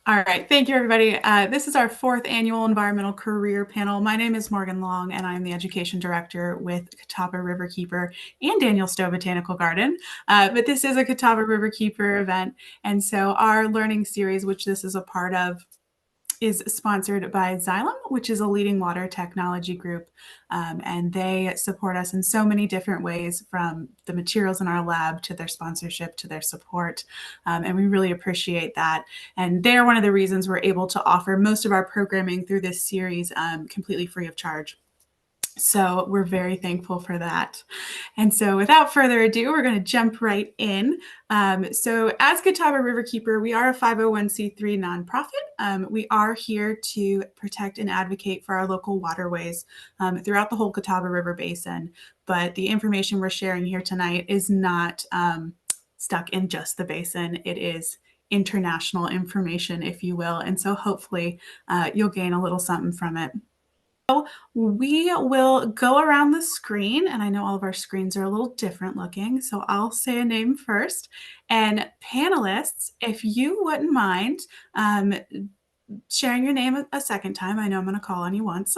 All right, thank you, everybody. This is our fourth annual environmental career panel. My name is Morgan Long, and I'm the education director with Catawba Riverkeeper and Daniel Stowe Botanical Garden. But this is a Catawba Riverkeeper event, and so our learning series, which this is a part of, is sponsored by Xylem, which is a leading water technology group. And they support us in so many different ways, from the materials in our lab to their sponsorship to their support. And we really appreciate that. And they're one of the reasons we're able to offer most of our programming through this series completely free of charge. So we're very thankful for that. And so without further ado, we're going to jump right in. So as Catawba Riverkeeper, we are a 501c3 nonprofit. We are here to protect and advocate for our local waterways throughout the whole Catawba River Basin. But the information we're sharing here tonight is not stuck in just the basin. It is international information, if you will. And so hopefully you'll gain a little something from it. We will go around the screen, and I know all of our screens are a little different looking, so I'll say a name first. And panelists, if you wouldn't mind sharing your name a second time, I know I'm going to call on you once,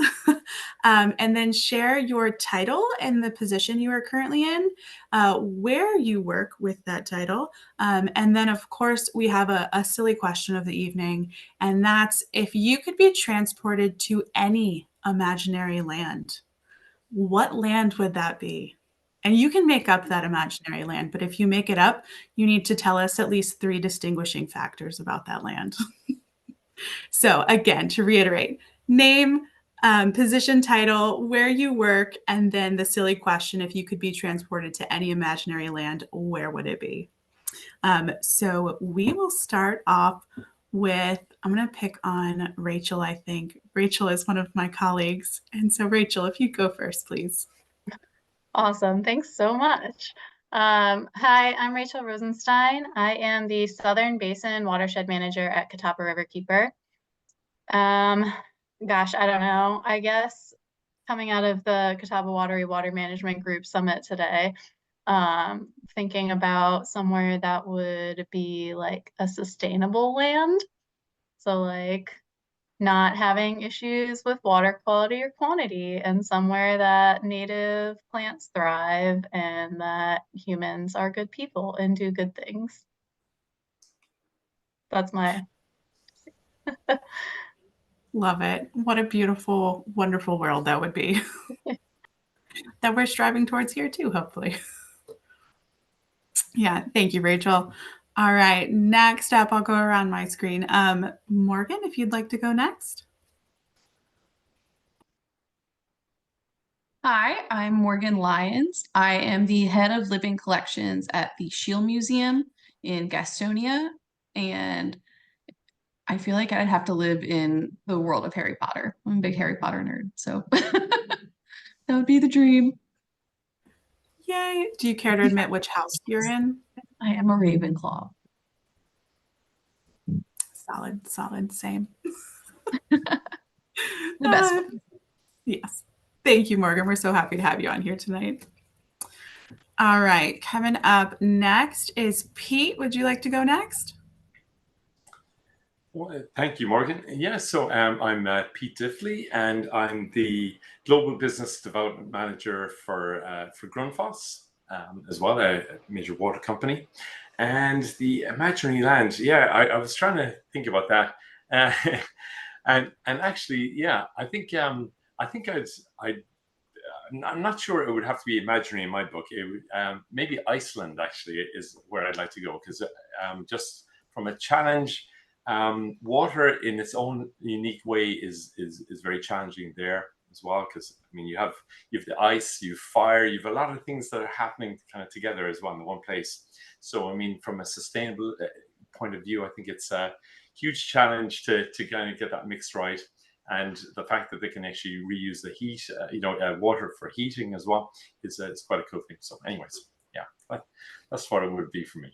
and then share your title and the position you are currently in, where you work with that title, and then, of course, we have a silly question of the evening, and that's if you could be transported to any imaginary land, what land would that be? And you can make up that imaginary land, but if you make it up, you need to tell us at least 3 distinguishing factors about that land. So again, to reiterate, name, position, title, where you work, and then the silly question, if you could be transported to any imaginary land, where would it be? So we will start off with, I'm going to pick on Rachel, I think. Rachel is one of my colleagues. And so Rachel, if you go first, please. Awesome. Thanks so much. Hi, I'm Rachel Rosenstein. I am the Southern Basin Watershed Manager at Catawba Riverkeeper. Um, Gosh, I don't know. I guess coming out of the Catawba Watery Water Management Group Summit today, thinking about somewhere that would be like a sustainable land. So like not having issues with water quality or quantity, and somewhere that native plants thrive and that humans are good people and do good things. That's my Love it. What a beautiful, wonderful world that would be that we're striving towards here too, hopefully. Yeah, thank you, Rachel. All right, next up, I'll go around my screen. Morgan, if you'd like to go next. Hi, I'm Morgan Lyons. I am the head of living collections at the Shield Museum in Gastonia, and I feel like I'd have to live in the world of Harry Potter. I'm a big Harry Potter nerd, so that would be the dream. Yay. Do you care to admit which house you're in? I am a Ravenclaw. Solid, solid, same. The best one. Yes. Thank you, Morgan. We're so happy to have you on here tonight. All right, coming up next is Pete. Would you like to go next? Well, thank you, Morgan. Yeah, so I'm Pete Diffley, and I'm the Global Business Development Manager for Grundfos, as well, a major water company. And the imaginary land, yeah, I was trying to think about that, and actually, yeah, I think I'm not sure it would have to be imaginary in my book. It would, maybe Iceland actually is where I'd like to go, because just from a challenge. Water in its own unique way is very challenging there as well, because I mean you have the ice, you have fire, you have a lot of things that are happening kind of together as well in one place. So I mean, from a sustainable point of view, I think it's a huge challenge to kind of get that mix right, and the fact that they can actually reuse the heat, water for heating as well is it's quite a cool thing. So, anyways, yeah, that's what it would be for me.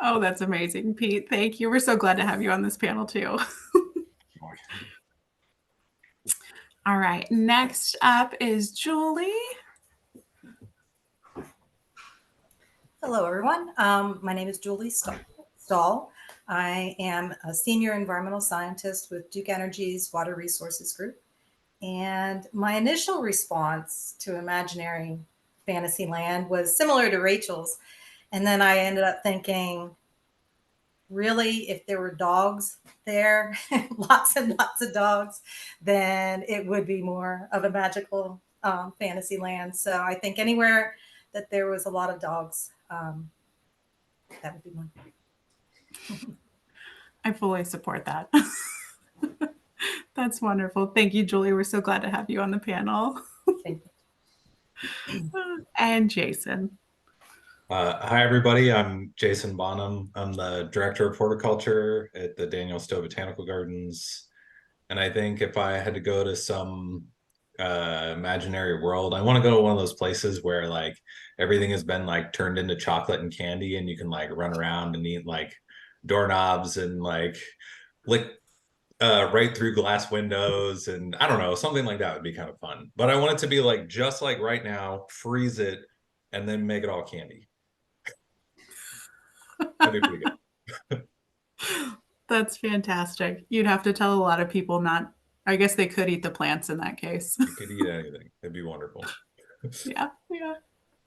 Oh, that's amazing, Pete. Thank you. We're so glad to have you on this panel too. All right, next up is Julie. Hello, everyone. My name is Julie Stahl. I am a senior environmental scientist with Duke Energy's Water Resources Group. And my initial response to imaginary fantasy land was similar to Rachel's. And then I ended up thinking, really, if there were dogs there, lots and lots of dogs, then it would be more of a magical fantasy land. So I think anywhere that there was a lot of dogs, that would be one. I fully support that. That's wonderful. Thank you, Julie. We're so glad to have you on the panel. Thank you. And Jason. Hi, everybody. I'm Jason Bonham. I'm the Director of Horticulture at the Daniel Stowe Botanical Gardens. And I think if I had to go to some imaginary world, I want to go to one of those places where like everything has been like turned into chocolate and candy, and you can like run around and eat like doorknobs and like lick right through glass windows, and I don't know, something like that would be kind of fun. But I want it to be like just like right now, freeze it, and then make it all candy. That'd be pretty good. That's fantastic. You'd have to tell a lot of people not, I guess they could eat the plants in that case. You could eat anything. It'd be wonderful. Yeah.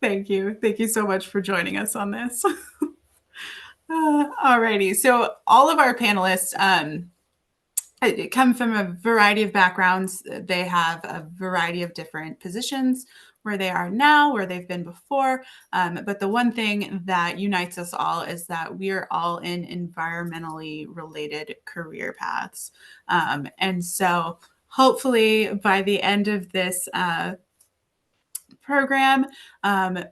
Thank you. Thank you so much for joining us on this. Alrighty. So all of our panelists come from a variety of backgrounds. They have a variety of different positions, where they are now, where they've been before. But the one thing that unites us all is that we are all in environmentally related career paths. And so hopefully by the end of this program,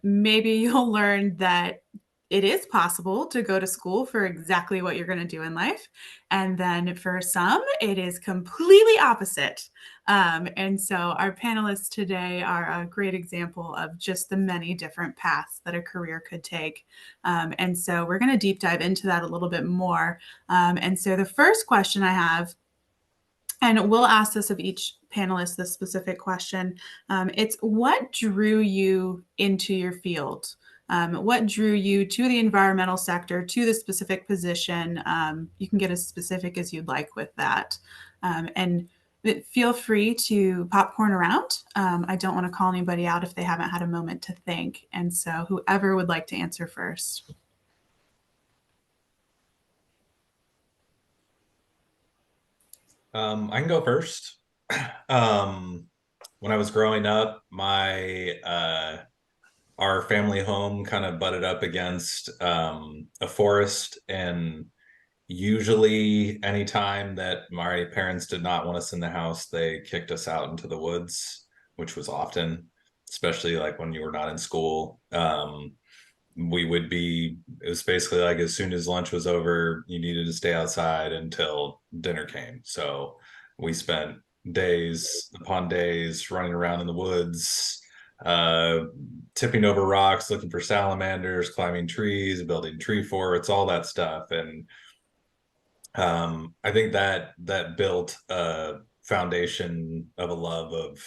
maybe you'll learn that it is possible to go to school for exactly what you're going to do in life. And then for some, it is completely opposite. And so our panelists today are a great example of just the many different paths that a career could take. And so we're going to deep dive into that a little bit more. And so the first question I have, and we'll ask this of each panelist, this specific question. It's what drew you into your field? What drew you to the environmental sector, to the specific position? You can get as specific as you'd like with that. And feel free to popcorn around. I don't want to call anybody out if they haven't had a moment to think. And so whoever would like to answer first. I can go first. When I was growing up, our family home kind of butted up against a forest, and usually anytime that my parents did not want us in the house, they kicked us out into the woods, which was often, especially like when you were not in school. It was basically like as soon as lunch was over, you needed to stay outside until dinner came. So we spent days upon days running around in the woods, tipping over rocks, looking for salamanders, climbing trees, building tree forts, all that stuff. And I think that built a foundation of a love of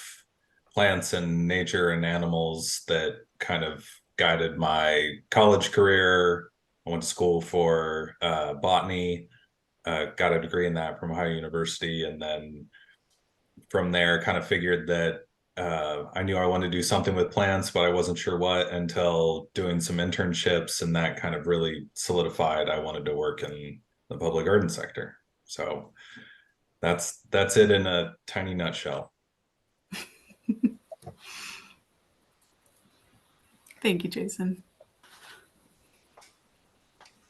plants and nature and animals that kind of guided my college career. I went to school for botany, got a degree in that from Ohio University, and then from there kind of figured that I knew I wanted to do something with plants, but I wasn't sure what until doing some internships, and that kind of really solidified I wanted to work in the public garden sector. So that's it in a tiny nutshell. Thank you, Jason.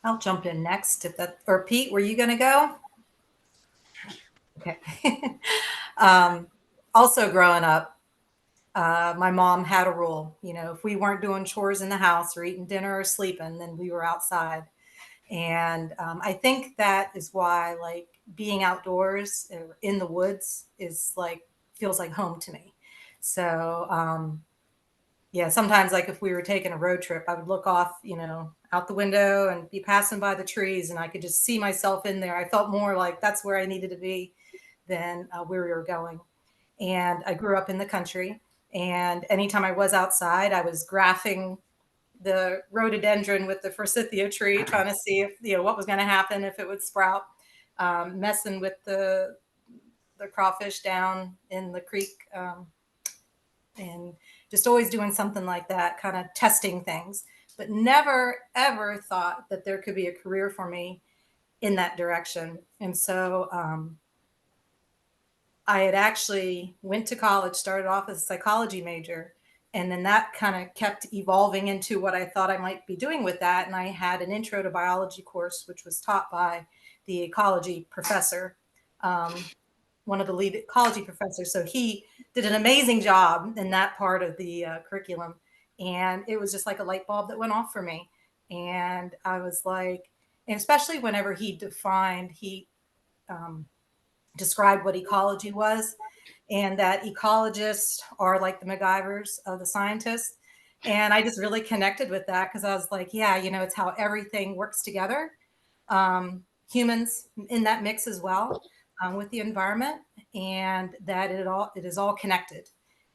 I'll jump in next if that, or Pete, were you going to go? Okay. Also growing up, my mom had a rule, if we weren't doing chores in the house or eating dinner or sleeping, then we were outside. And I think that is why like being outdoors or in the woods is like, feels like home to me. So yeah, sometimes like if we were taking a road trip, I would look off, out the window and be passing by the trees, and I could just see myself in there. I felt more like that's where I needed to be than where we were going. And I grew up in the country, and anytime I was outside, I was graphing the rhododendron with the forsythia tree, trying to see if, what was going to happen, if it would sprout, messing with the crawfish down in the creek, and just always doing something like that, kind of testing things, but never, ever thought that there could be a career for me in that direction. And so I had actually went to college, started off as a psychology major, and then that kind of kept evolving into what I thought I might be doing with that. And I had an intro to biology course, which was taught by the ecology professor, one of the lead ecology professors. So he did an amazing job in that part of the curriculum. And it was just like a light bulb that went off for me. And I was like, and especially whenever he described what ecology was, and that ecologists are like the MacGyvers of the scientists. And I just really connected with that, because I was like, yeah, it's how everything works together. Humans in that mix as well, with the environment, and that it is all connected.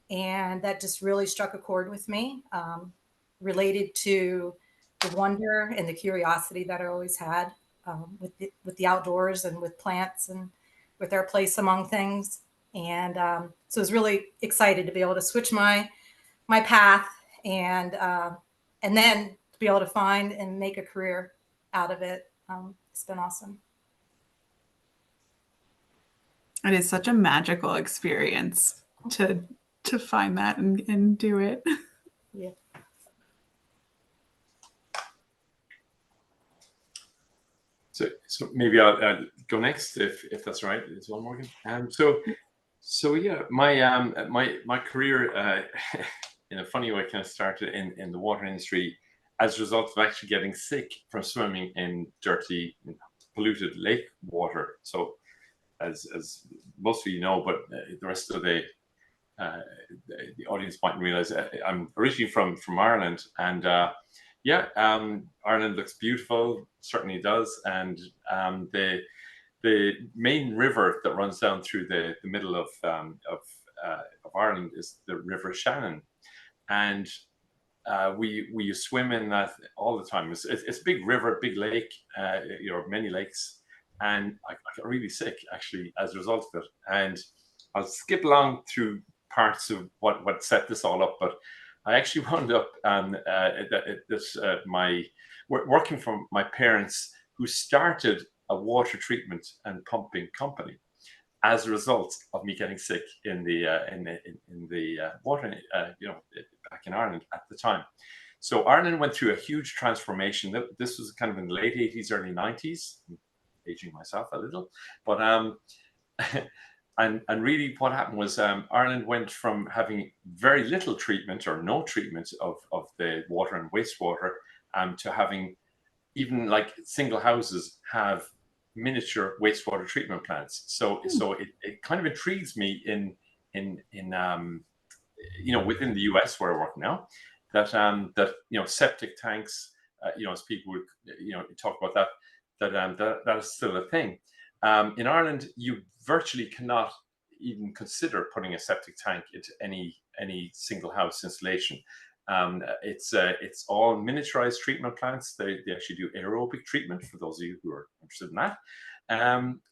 And that just really struck a chord with me, related to the wonder and the curiosity that I always had, with the outdoors and with plants and with our place among things. And so I was really excited to be able to switch my path, and then to be able to find and make a career out of it. It's been awesome. It is such a magical experience to find that and do it. Yeah. So maybe I'll go next if that's all right as well, Morgan. So yeah, my career in a funny way kind of started in the water industry as a result of actually getting sick from swimming in dirty, polluted lake water. So as most of you know, but the rest of the audience mightn't realize, I'm originally from Ireland, and Ireland looks beautiful, certainly does, and the main river that runs down through the middle of Ireland is the River Shannon, and we swim in that all the time. It's a big river, big lake, many lakes, and I got really sick actually as a result of it. And I'll skip along through parts of what set this all up, but I actually wound up working for my parents, who started a water treatment and pumping company as a result of me getting sick in the water, back in Ireland at the time. So Ireland went through a huge transformation. This was kind of in the late 80s, early 90s. I'm aging myself a little, but and really what happened was, Ireland went from having very little treatment or no treatment of the water and wastewater, to having even like single houses have miniature wastewater treatment plants. So it kind of intrigues me in within the US where I work now, that septic tanks, as people would talk about that is still a thing. In Ireland, you virtually cannot even consider putting a septic tank into any single house installation. It's all miniaturized treatment plants. They actually do aerobic treatment, for those of you who are interested in that.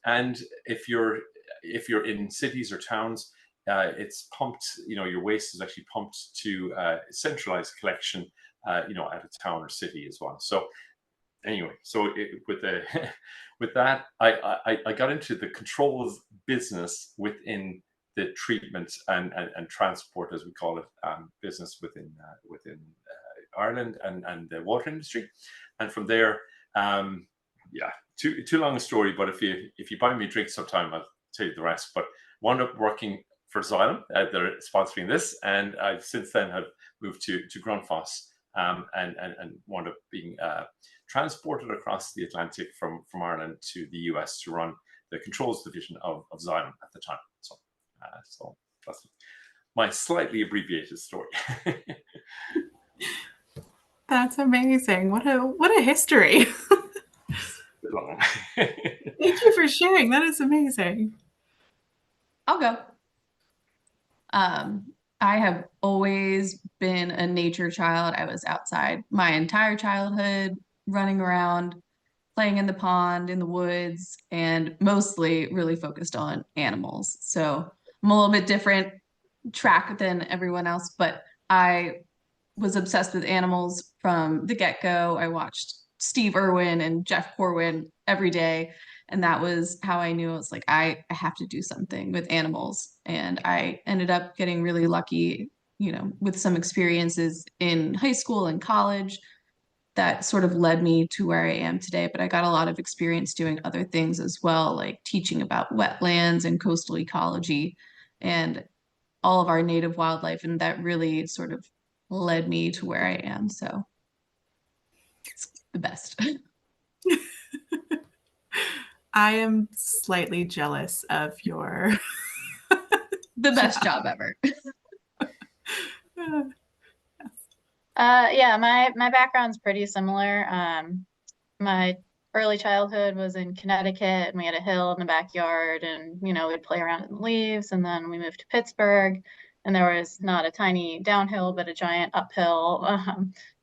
And if you're in cities or towns, it's pumped. Your waste is actually pumped to centralized collection, at a town or city as well. So anyway, with that, I got into the controls business within the treatment and transport, as we call it, business within Ireland and the water industry. And from there, too long a story, but if you buy me a drink sometime, I'll tell you the rest. But wound up working for Xylem, they're sponsoring this, and I've since then have moved to Grundfos, and wound up being transported across the Atlantic from Ireland to the US to run the controls division of Xylem at the time. So that's my slightly abbreviated story. That's amazing. What a history. Thank you for sharing. That is amazing. I'll go. I have always been a nature child. I was outside my entire childhood, running around, playing in the pond, in the woods, and mostly really focused on animals. So I'm a little bit different track than everyone else, but I was obsessed with animals from the get-go. I watched Steve Irwin and Jeff Corwin every day. And that was how I knew. It was like, I have to do something with animals. And I ended up getting really lucky, with some experiences in high school and college that sort of led me to where I am today. But I got a lot of experience doing other things as well, like teaching about wetlands and coastal ecology and all of our native wildlife. And that really sort of led me to where I am. So it's the best. I am slightly jealous of your The best job ever. Yeah, my background's pretty similar. My early childhood was in Connecticut, and we had a hill in the backyard, and we'd play around in the leaves. And then we moved to Pittsburgh, and there was not a tiny downhill, but a giant uphill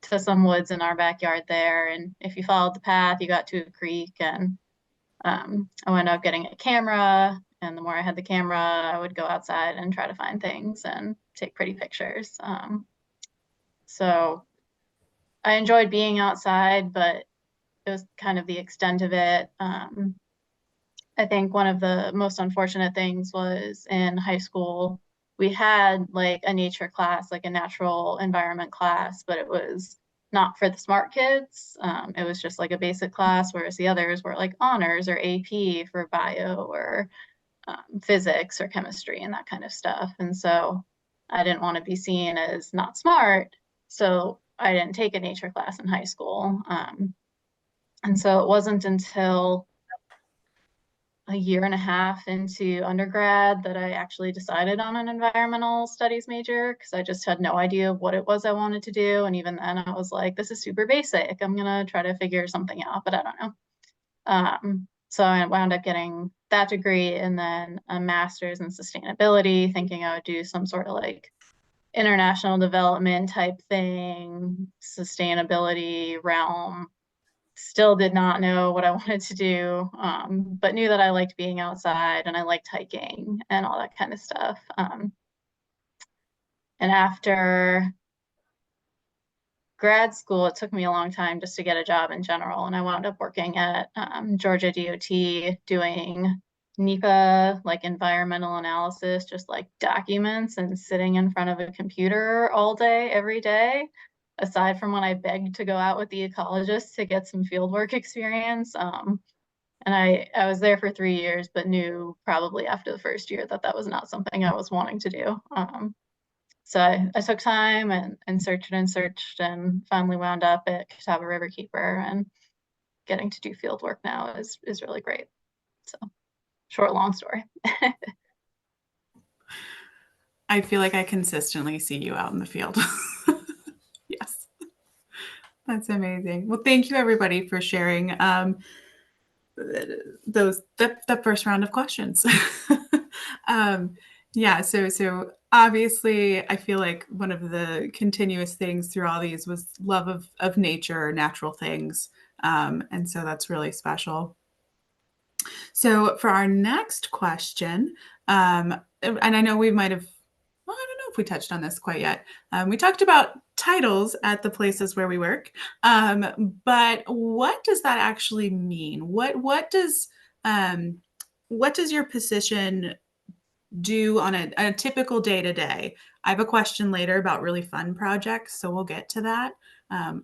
to some woods in our backyard there. And if you followed the path, you got to a creek. And I wound up getting a camera, and the more I had the camera, I would go outside and try to find things and take pretty pictures. So I enjoyed being outside, but it was kind of the extent of it. I think one of the most unfortunate things was in high school, we had like a nature class, like a natural environment class, but it was not for the smart kids. It was just like a basic class, whereas the others were like honors or AP for bio or physics or chemistry and that kind of stuff. And so I didn't want to be seen as not smart. So I didn't take a nature class in high school. And so it wasn't until a year and a half into undergrad that I actually decided on an environmental studies major, because I just had no idea what it was I wanted to do. And even then I was like, this is super basic. I'm gonna try to figure something out, but I don't know. So I wound up getting that degree and then a master's in sustainability, thinking I would do some sort of like international development type thing, sustainability realm. Still did not know what I wanted to do, but knew that I liked being outside and I liked hiking and all that kind of stuff. And after grad school, it took me a long time just to get a job in general. And I wound up working at Georgia DOT doing NEPA, like environmental analysis, just like documents and sitting in front of a computer all day, every day. Aside from when I begged to go out with the ecologists to get some fieldwork experience. And I was there for 3 years, but knew probably after the first year that that was not something I was wanting to do. So I took time and searched and finally wound up at Catawba Riverkeeper, and getting to do field work now is really great. So short, long story. I feel like I consistently see you out in the field. Yes. That's amazing. Well, thank you everybody for sharing the first round of questions. Yeah, so obviously I feel like one of the continuous things through all these was love of nature, natural things. And so that's really special. So for our next question, and I know we might have, well, I don't know if we touched on this quite yet. We talked about titles at the places where we work, but what does that actually mean? What does your position do on a typical day to day? I have a question later about really fun projects, so we'll get to that.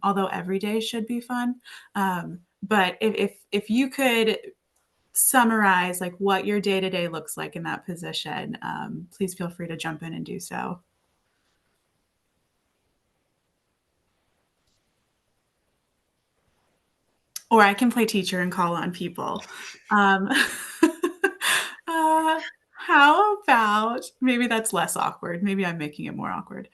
Although every day should be fun, but if you could summarize like what your day to day looks like in that position, please feel free to jump in and do so. Or I can play teacher and call on people. How about, maybe that's less awkward. Maybe I'm making it more awkward.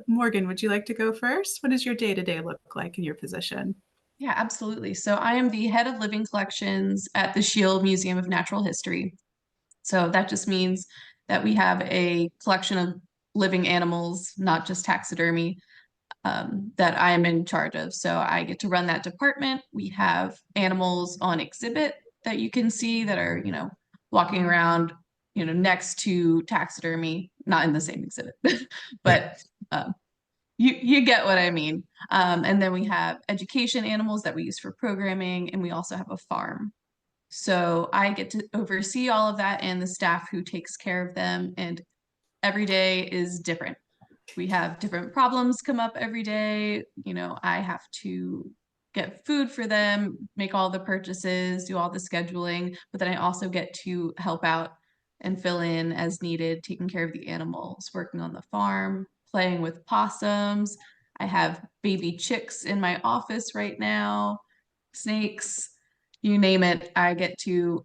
Morgan, would you like to go first? What does your day to day look like in your position? Yeah, absolutely. So I am the head of living collections at the Shield Museum of Natural History. So that just means that we have a collection of living animals, not just taxidermy, that I am in charge of. So I get to run that department. We have animals on exhibit that you can see that are, walking around, next to taxidermy, not in the same exhibit, but you get what I mean. And then we have education animals that we use for programming, and we also have a farm. So I get to oversee all of that and the staff who takes care of them, and every day is different. We have different problems come up every day. I have to get food for them, make all the purchases, do all the scheduling, but then I also get to help out and fill in as needed, taking care of the animals, working on the farm, playing with possums. I have baby chicks in my office right now, snakes, you name it. I get to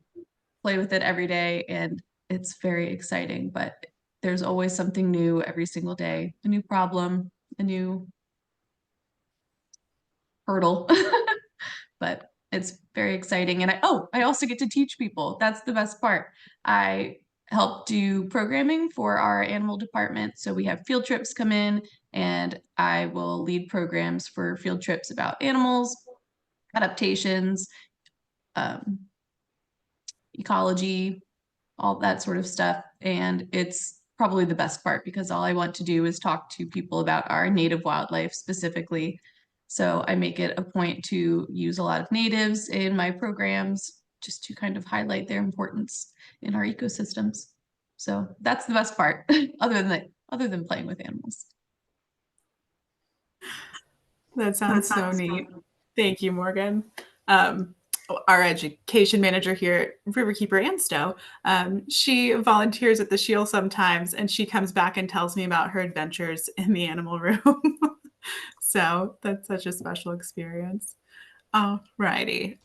play with it every day, and it's very exciting, but there's always something new every single day, a new problem, a new hurdle. But it's very exciting. And I also get to teach people. That's the best part. I help do programming for our animal department. So we have field trips come in, and I will lead programs for field trips about animals, adaptations, ecology, all that sort of stuff. And it's probably the best part because all I want to do is talk to people about our native wildlife specifically. So I make it a point to use a lot of natives in my programs just to kind of highlight their importance in our ecosystems. So that's the best part, other than playing with animals. That sounds so neat. Thank you, Morgan. Our education manager here at Riverkeeper and Stowe, she volunteers at the Shield sometimes, and she comes back and tells me about her adventures in the animal room. So that's such a special experience. All righty.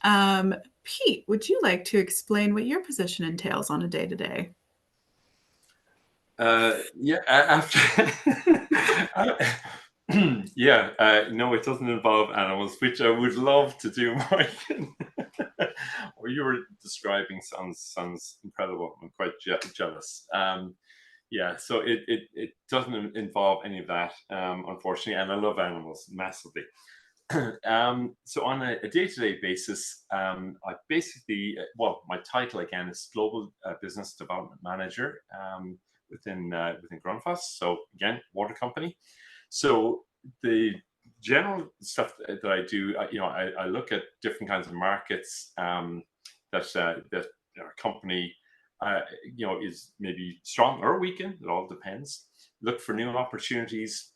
Pete, would you like to explain what your position entails on a day-to-day? Yeah, after no, it doesn't involve animals, which I would love to do, Morgan. What you were describing sounds incredible. I'm quite jealous. Yeah, so it doesn't involve any of that, unfortunately, and I love animals massively. So on a day-to-day basis, I basically, my title again is Global Business Development Manager within Grundfos. So again, water company. So the general stuff that I do, I look at different kinds of markets that our company, is maybe strong or weak in. It all depends. Look for new opportunities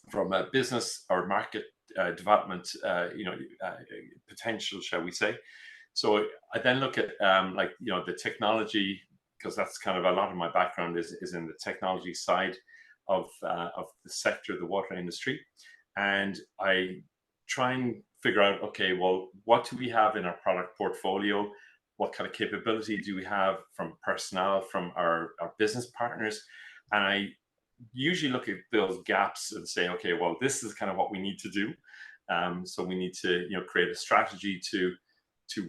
from a business or market development, potential, shall we say. So I then look at the technology, because that's kind of a lot of my background is in the technology side of the sector, the water industry. And I try and figure out, okay, well, what do we have in our product portfolio? What kind of capability do we have from personnel, from our business partners? And I usually look at those gaps and say, okay, well, this is kind of what we need to do. So we need to, create a strategy to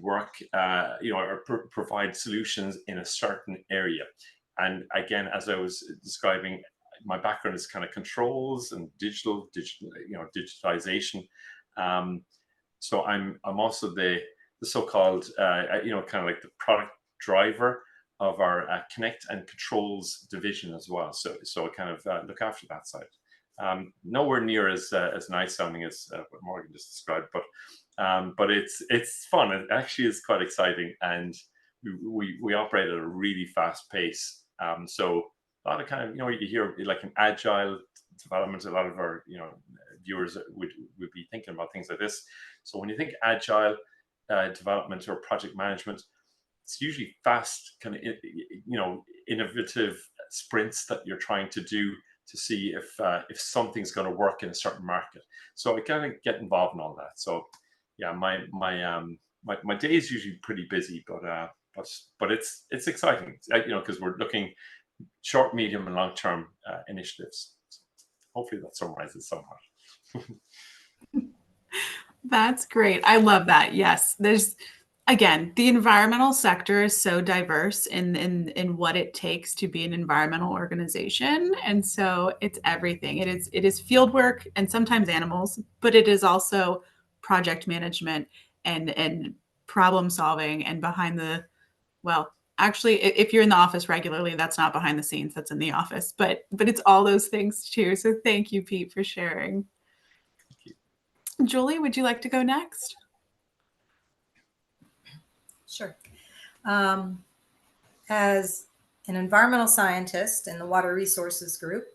work, or provide solutions in a certain area. And again, as I was describing, my background is kind of controls and digitalization. So I'm also the so-called, kind of like the product driver of our Connect and Controls division as well. So I kind of look after that side. Nowhere near as nice sounding as what Morgan just described, but it's fun. It actually is quite exciting, and we operate at a really fast pace. So a lot of kind of, you hear like an agile development. A lot of our viewers would be thinking about things like this. So when you think agile development or project management, it's usually fast, kind of innovative sprints that you're trying to do to see if something's going to work in a certain market. So I kind of get involved in all that. So yeah, my day is usually pretty busy, but it's exciting, because we're looking short, medium, and long term initiatives. So hopefully that summarizes somewhat. That's great. I love that. Yes, there's again, the environmental sector is so diverse in what it takes to be an environmental organization, and so it's everything. It is field work and sometimes animals, but it is also project management and problem solving and behind the, well, actually, if you're in the office regularly, that's not behind the scenes, that's in the office, but it's all those things too. So thank you, Pete, for sharing. Julie, would you like to go next? Sure. As an environmental scientist in the Water Resources Group,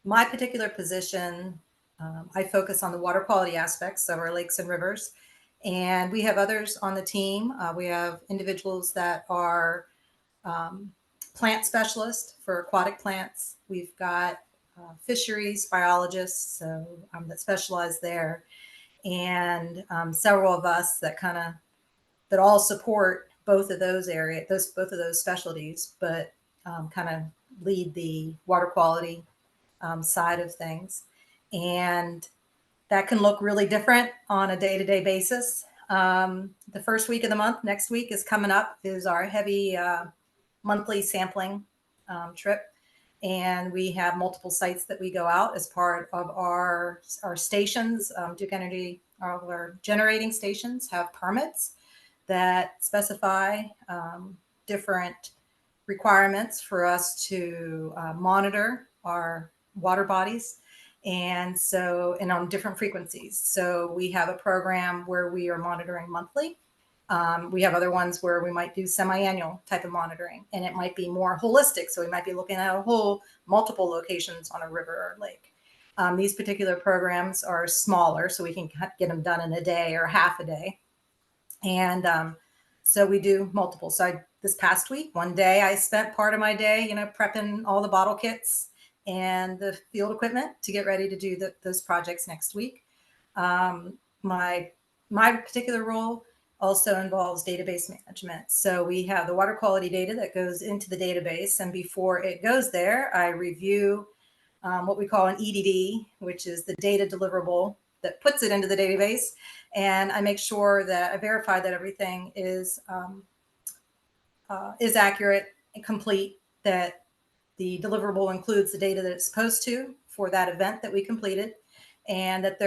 my particular position, I focus on the water quality aspects of our lakes and rivers. And we have others on the team. We have individuals that are plant specialists for aquatic plants. We've got fisheries biologists that specialize there. And several of us that all support both of those areas, both of those specialties, but kind of lead the water quality side of things. And that can look really different on a day-to-day basis. The first week of the month, next week is coming up, is our heavy monthly sampling trip. And we have multiple sites that we go out as part of our stations. Duke Energy, our generating stations have permits that specify different requirements for us to monitor our water bodies. And on different frequencies. So we have a program where we are monitoring monthly. We have other ones where we might do semi-annual type of monitoring, and it might be more holistic. So we might be looking at multiple locations on a river or lake. These particular programs are smaller, so we can get them done in a day or half a day. And so we do multiple. So this past week, one day I spent part of my day, prepping all the bottle kits and the field equipment to get ready to do those projects next week. My particular role also involves database management. So we have the water quality data that goes into the database, and before it goes there, I review what we call an EDD, which is the data deliverable that puts it into the database, and I make sure that I verify that everything is accurate and complete, that the deliverable includes the data that it's supposed to for that event that we completed, and that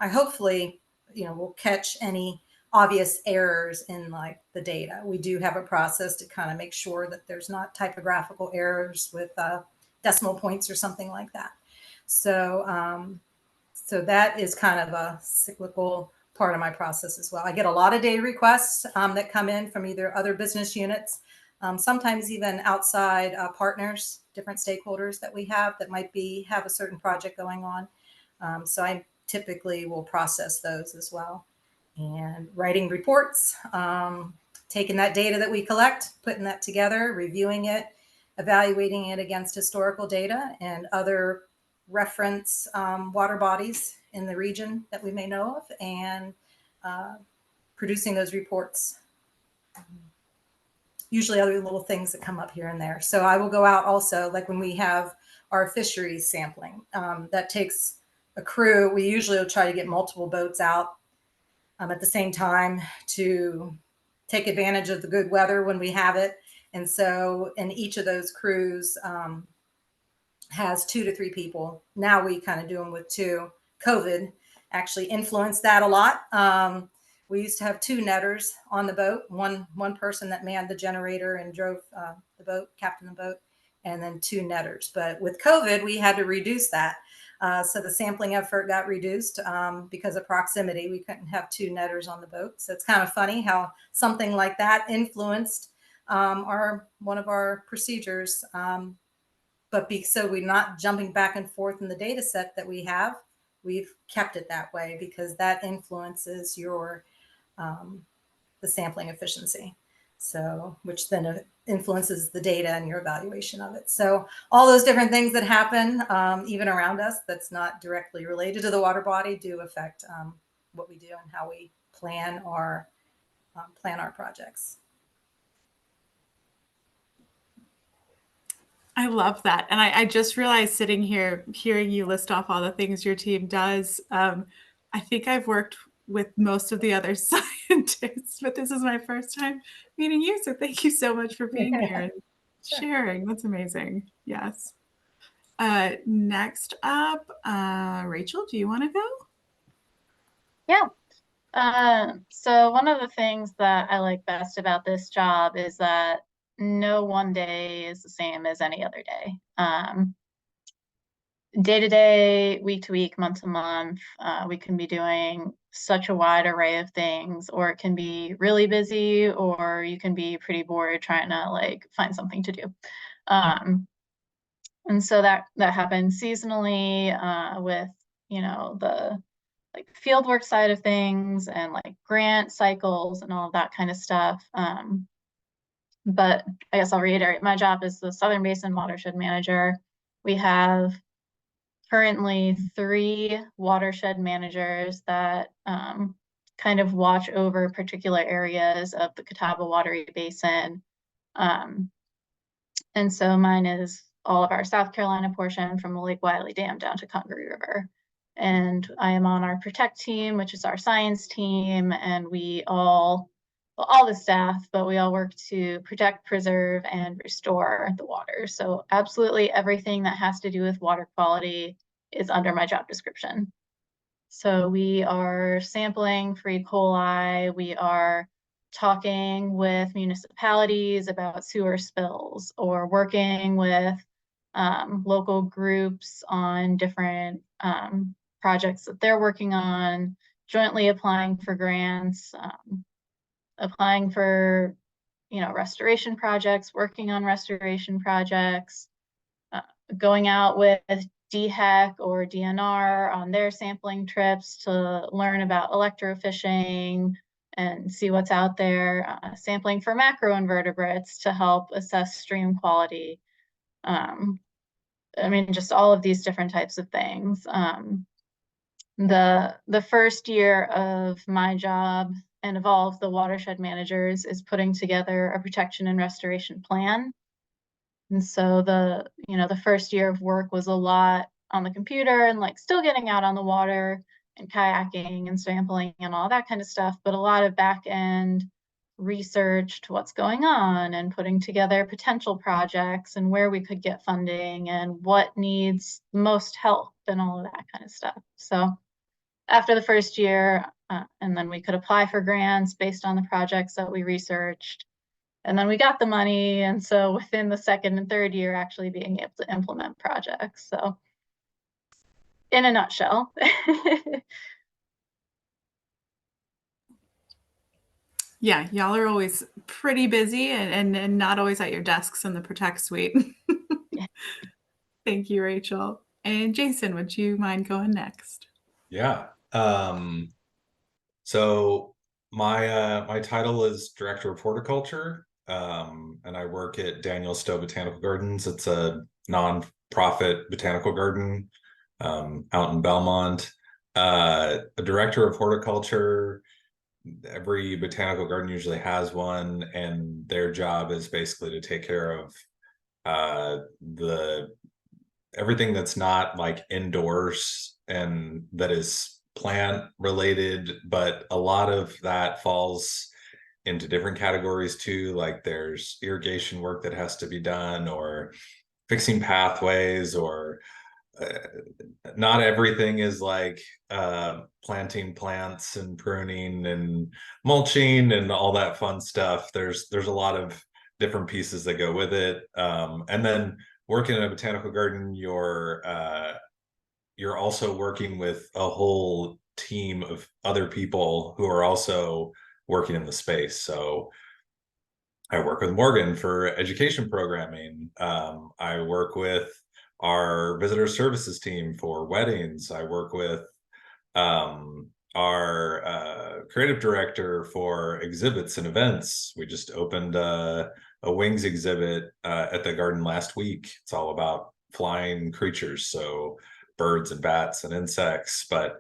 I hopefully, will catch any obvious errors in the data. We do have a process to kind of make sure that there's not typographical errors with decimal points or something like that. So that is kind of a cyclical part of my process as well. I get a lot of data requests that come in from either other business units, sometimes even outside partners, different stakeholders that we have that might have a certain project going on. So I typically will process those as well. And writing reports, taking that data that we collect, putting that together, reviewing it, evaluating it against historical data and other reference water bodies in the region that we may know of, and producing those reports. Usually other little things that come up here and there. So I will go out also, like when we have our fisheries sampling, that takes a crew. We usually will try to get multiple boats out at the same time to take advantage of the good weather when we have it. And so in each of those crews has 2 to 3 people. Now we kind of do them with 2. COVID actually influenced that a lot. We used to have 2 netters on the boat, one person that manned the generator and drove the boat, captained the boat, and then 2 netters. But with COVID, we had to reduce that. So the sampling effort got reduced because of proximity. We couldn't have 2 netters on the boat. So it's kind of funny how something like that influenced one of our procedures. But so we're not jumping back and forth in the data set that we have, we've kept it that way because that influences your the sampling efficiency. So, which then influences the data and your evaluation of it. So all those different things that happen, even around us, that's not directly related to the water body, do affect what we do and how we plan our projects. I love that. And I just realized sitting here, hearing you list off all the things your team does, I think I've worked with most of the other scientists, but this is my first time meeting you. So thank you so much for being here and sharing. That's amazing. Yes. Next up, Rachel, do you want to go? Yeah. So one of the things that I like best about this job is that no one day is the same as any other day. Day to day, week to week, month to month, we can be doing such a wide array of things, or it can be really busy, or you can be pretty bored trying to like find something to do. And so that happens seasonally with, you know, the like fieldwork side of things and like grant cycles and all of that kind of stuff. But I guess I'll reiterate, my job is the Southern Basin Watershed Manager. We have currently 3 watershed managers that kind of watch over particular areas of the Catawba Watery Basin. And so mine is all of our South Carolina portion from the Lake Wiley Dam down to Congaree River. And I am on our Protect team, which is our science team, and we all the staff, but we all work to protect, preserve, and restore the water. So absolutely everything that has to do with water quality is under my job description. So we are sampling for E. coli, we are talking with municipalities about sewer spills, or working with local groups on different projects that they're working on, jointly applying for grants, applying for, you know, restoration projects, working on restoration projects, going out with DHEC or DNR on their sampling trips to learn about electrofishing and see what's out there, sampling for macroinvertebrates to help assess stream quality. I mean, just all of these different types of things. The first year of my job and of all of the watershed managers is putting together a protection and restoration plan. And so the first year of work was a lot on the computer and like still getting out on the water and kayaking and sampling and all that kind of stuff, but a lot of back end research to what's going on and putting together potential projects and where we could get funding and what needs most help and all of that kind of stuff. So after the first year, and then we could apply for grants based on the projects that we researched. And then we got the money. And so within the second and third year, actually being able to implement projects. So in a nutshell. Yeah, y'all are always pretty busy and not always at your desks in the Protect suite. Yeah. Thank you, Rachel. And Jason, would you mind going next? Yeah. So my title is Director of Horticulture, and I work at Daniel Stowe Botanical Gardens. It's a non-profit botanical garden out in Belmont. A Director of Horticulture, every botanical garden usually has one, and their job is basically to take care of the everything that's not like indoors and that is plant related, but a lot of that falls into different categories too. Like there's irrigation work that has to be done, or fixing pathways, or not everything is like planting plants and pruning and mulching and all that fun stuff. There's a lot of different pieces that go with it. And then working in a botanical garden, you're also working with a whole team of other people who are also working in the space. So I work with Morgan for education programming. I work with our visitor services team for weddings. I work with our creative director for exhibits and events. We just opened a wings exhibit at the garden last week. It's all about flying creatures, so birds and bats and insects. But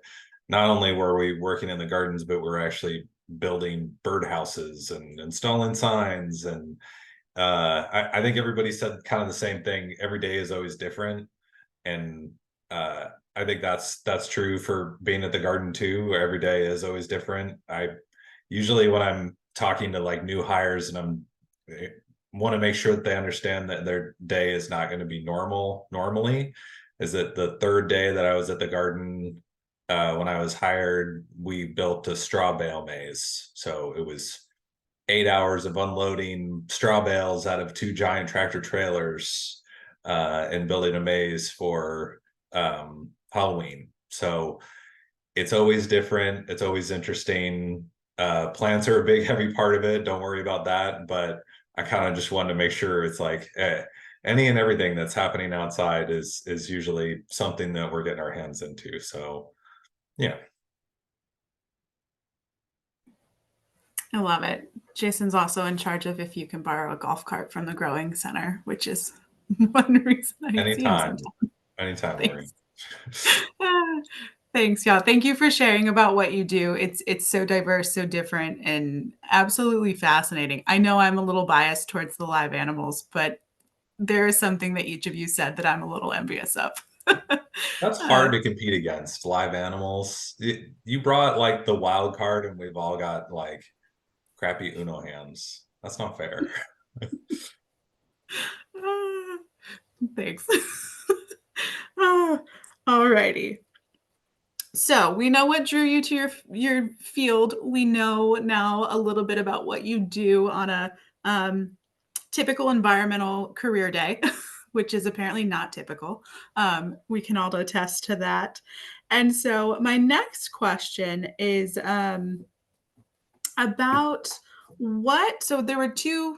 not only were we working in the gardens, but we're actually building birdhouses and installing signs. And I think everybody said kind of the same thing. Every day is always different. And I think that's true for being at the garden too. Every day is always different. I usually when I'm talking to like new hires and want to make sure that they understand that their day is not going to be normally, is that the third day that I was at the garden, when I was hired, we built a straw bale maze. So it was 8 hours of unloading straw bales out of two giant tractor trailers, and building a maze for Halloween. So it's always different. It's always interesting. Plants are a big, heavy part of it. Don't worry about that. But I kind of just wanted to make sure it's like any and everything that's happening outside is usually something that we're getting our hands into. So yeah. I love it. Jason's also in charge of if you can borrow a golf cart from the growing center, which is one reason I see him sometimes. Anytime, Thanks. Maureen. Thanks, y'all. Thank you for sharing about what you do. It's so diverse, so different, and absolutely fascinating. I know I'm a little biased towards the live animals, but there is something that each of you said that I'm a little envious of. That's hard to compete against live animals. You brought like the wild card, and we've all got like crappy Uno hands. That's not fair. Thanks. All righty. So we know what drew you to your field. We know now a little bit about what you do on a typical environmental career day, which is apparently not typical. We can all attest to that. And so my next question is about what. So there were two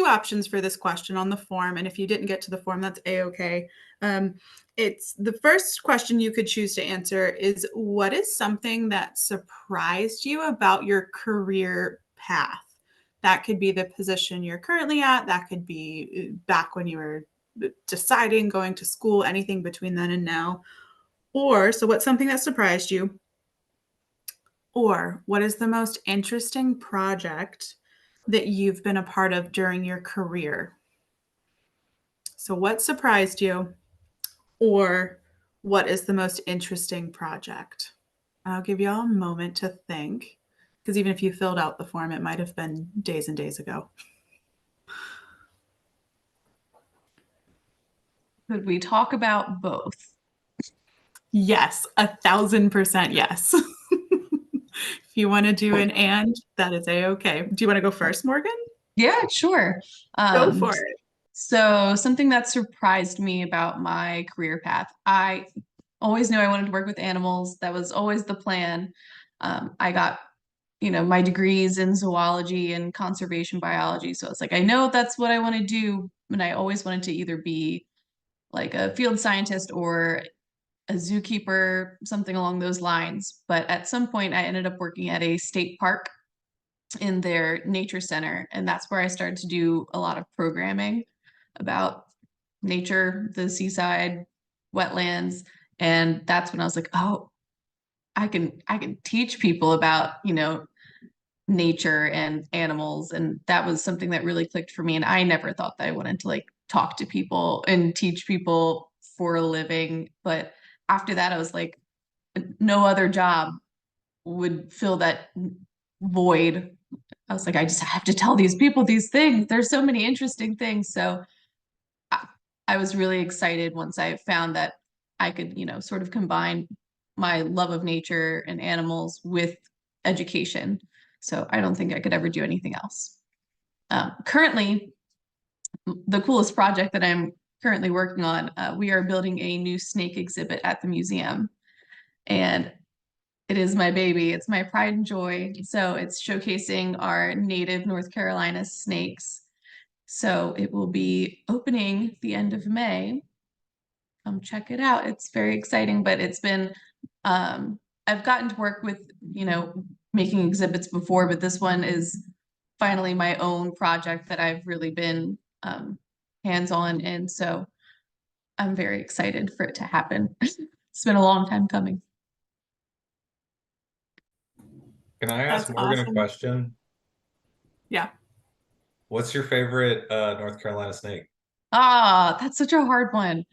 options for this question on the form, and if you didn't get to the form, that's a-okay. It's the first question you could choose to answer is, what is something that surprised you about your career path? That could be the position you're currently at. That could be back when you were deciding, going to school, anything between then and now. Or, so what's something that surprised you? Or what is the most interesting project that you've been a part of during your career? So what surprised you? Or what is the most interesting project? I'll give you all a moment to think, because even if you filled out the form, it might have been days and days ago. Could we talk about both? Yes, 1000% yes. If you want to do an and, that is a-okay. Do you want to go first, Morgan? Yeah, sure. Go for it. So something that surprised me about my career path, I always knew I wanted to work with animals. That was always the plan. I got, my degrees in zoology and conservation biology. So it's like, I know that's what I want to do. And I always wanted to either be like a field scientist or a zookeeper, something along those lines. But at some point, I ended up working at a state park in their nature center. And that's where I started to do a lot of programming about nature, the seaside, wetlands. And that's when I was like, oh, I can teach people about, nature and animals. And that was something that really clicked for me. And I never thought that I wanted to like talk to people and teach people for a living. But after that, I was like, no other job would fill that void. I was like, I just have to tell these people these things. There's so many interesting things. So I was really excited once I found that I could, sort of combine my love of nature and animals with education. So I don't think I could ever do anything else. Currently, the coolest project that I'm currently working on, we are building a new snake exhibit at the museum. And it is my baby. It's my pride and joy. So it's showcasing our native North Carolina snakes. So it will be opening the end of May. Come check it out. It's very exciting, but it's been, I've gotten to work with, making exhibits before, but this one is finally my own project that I've really been hands-on in. So I'm very excited for it to happen. It's been a long time coming. Can I ask That's Morgan a awesome. question? Yeah. What's your favorite North Carolina snake? Ah, that's such a hard one.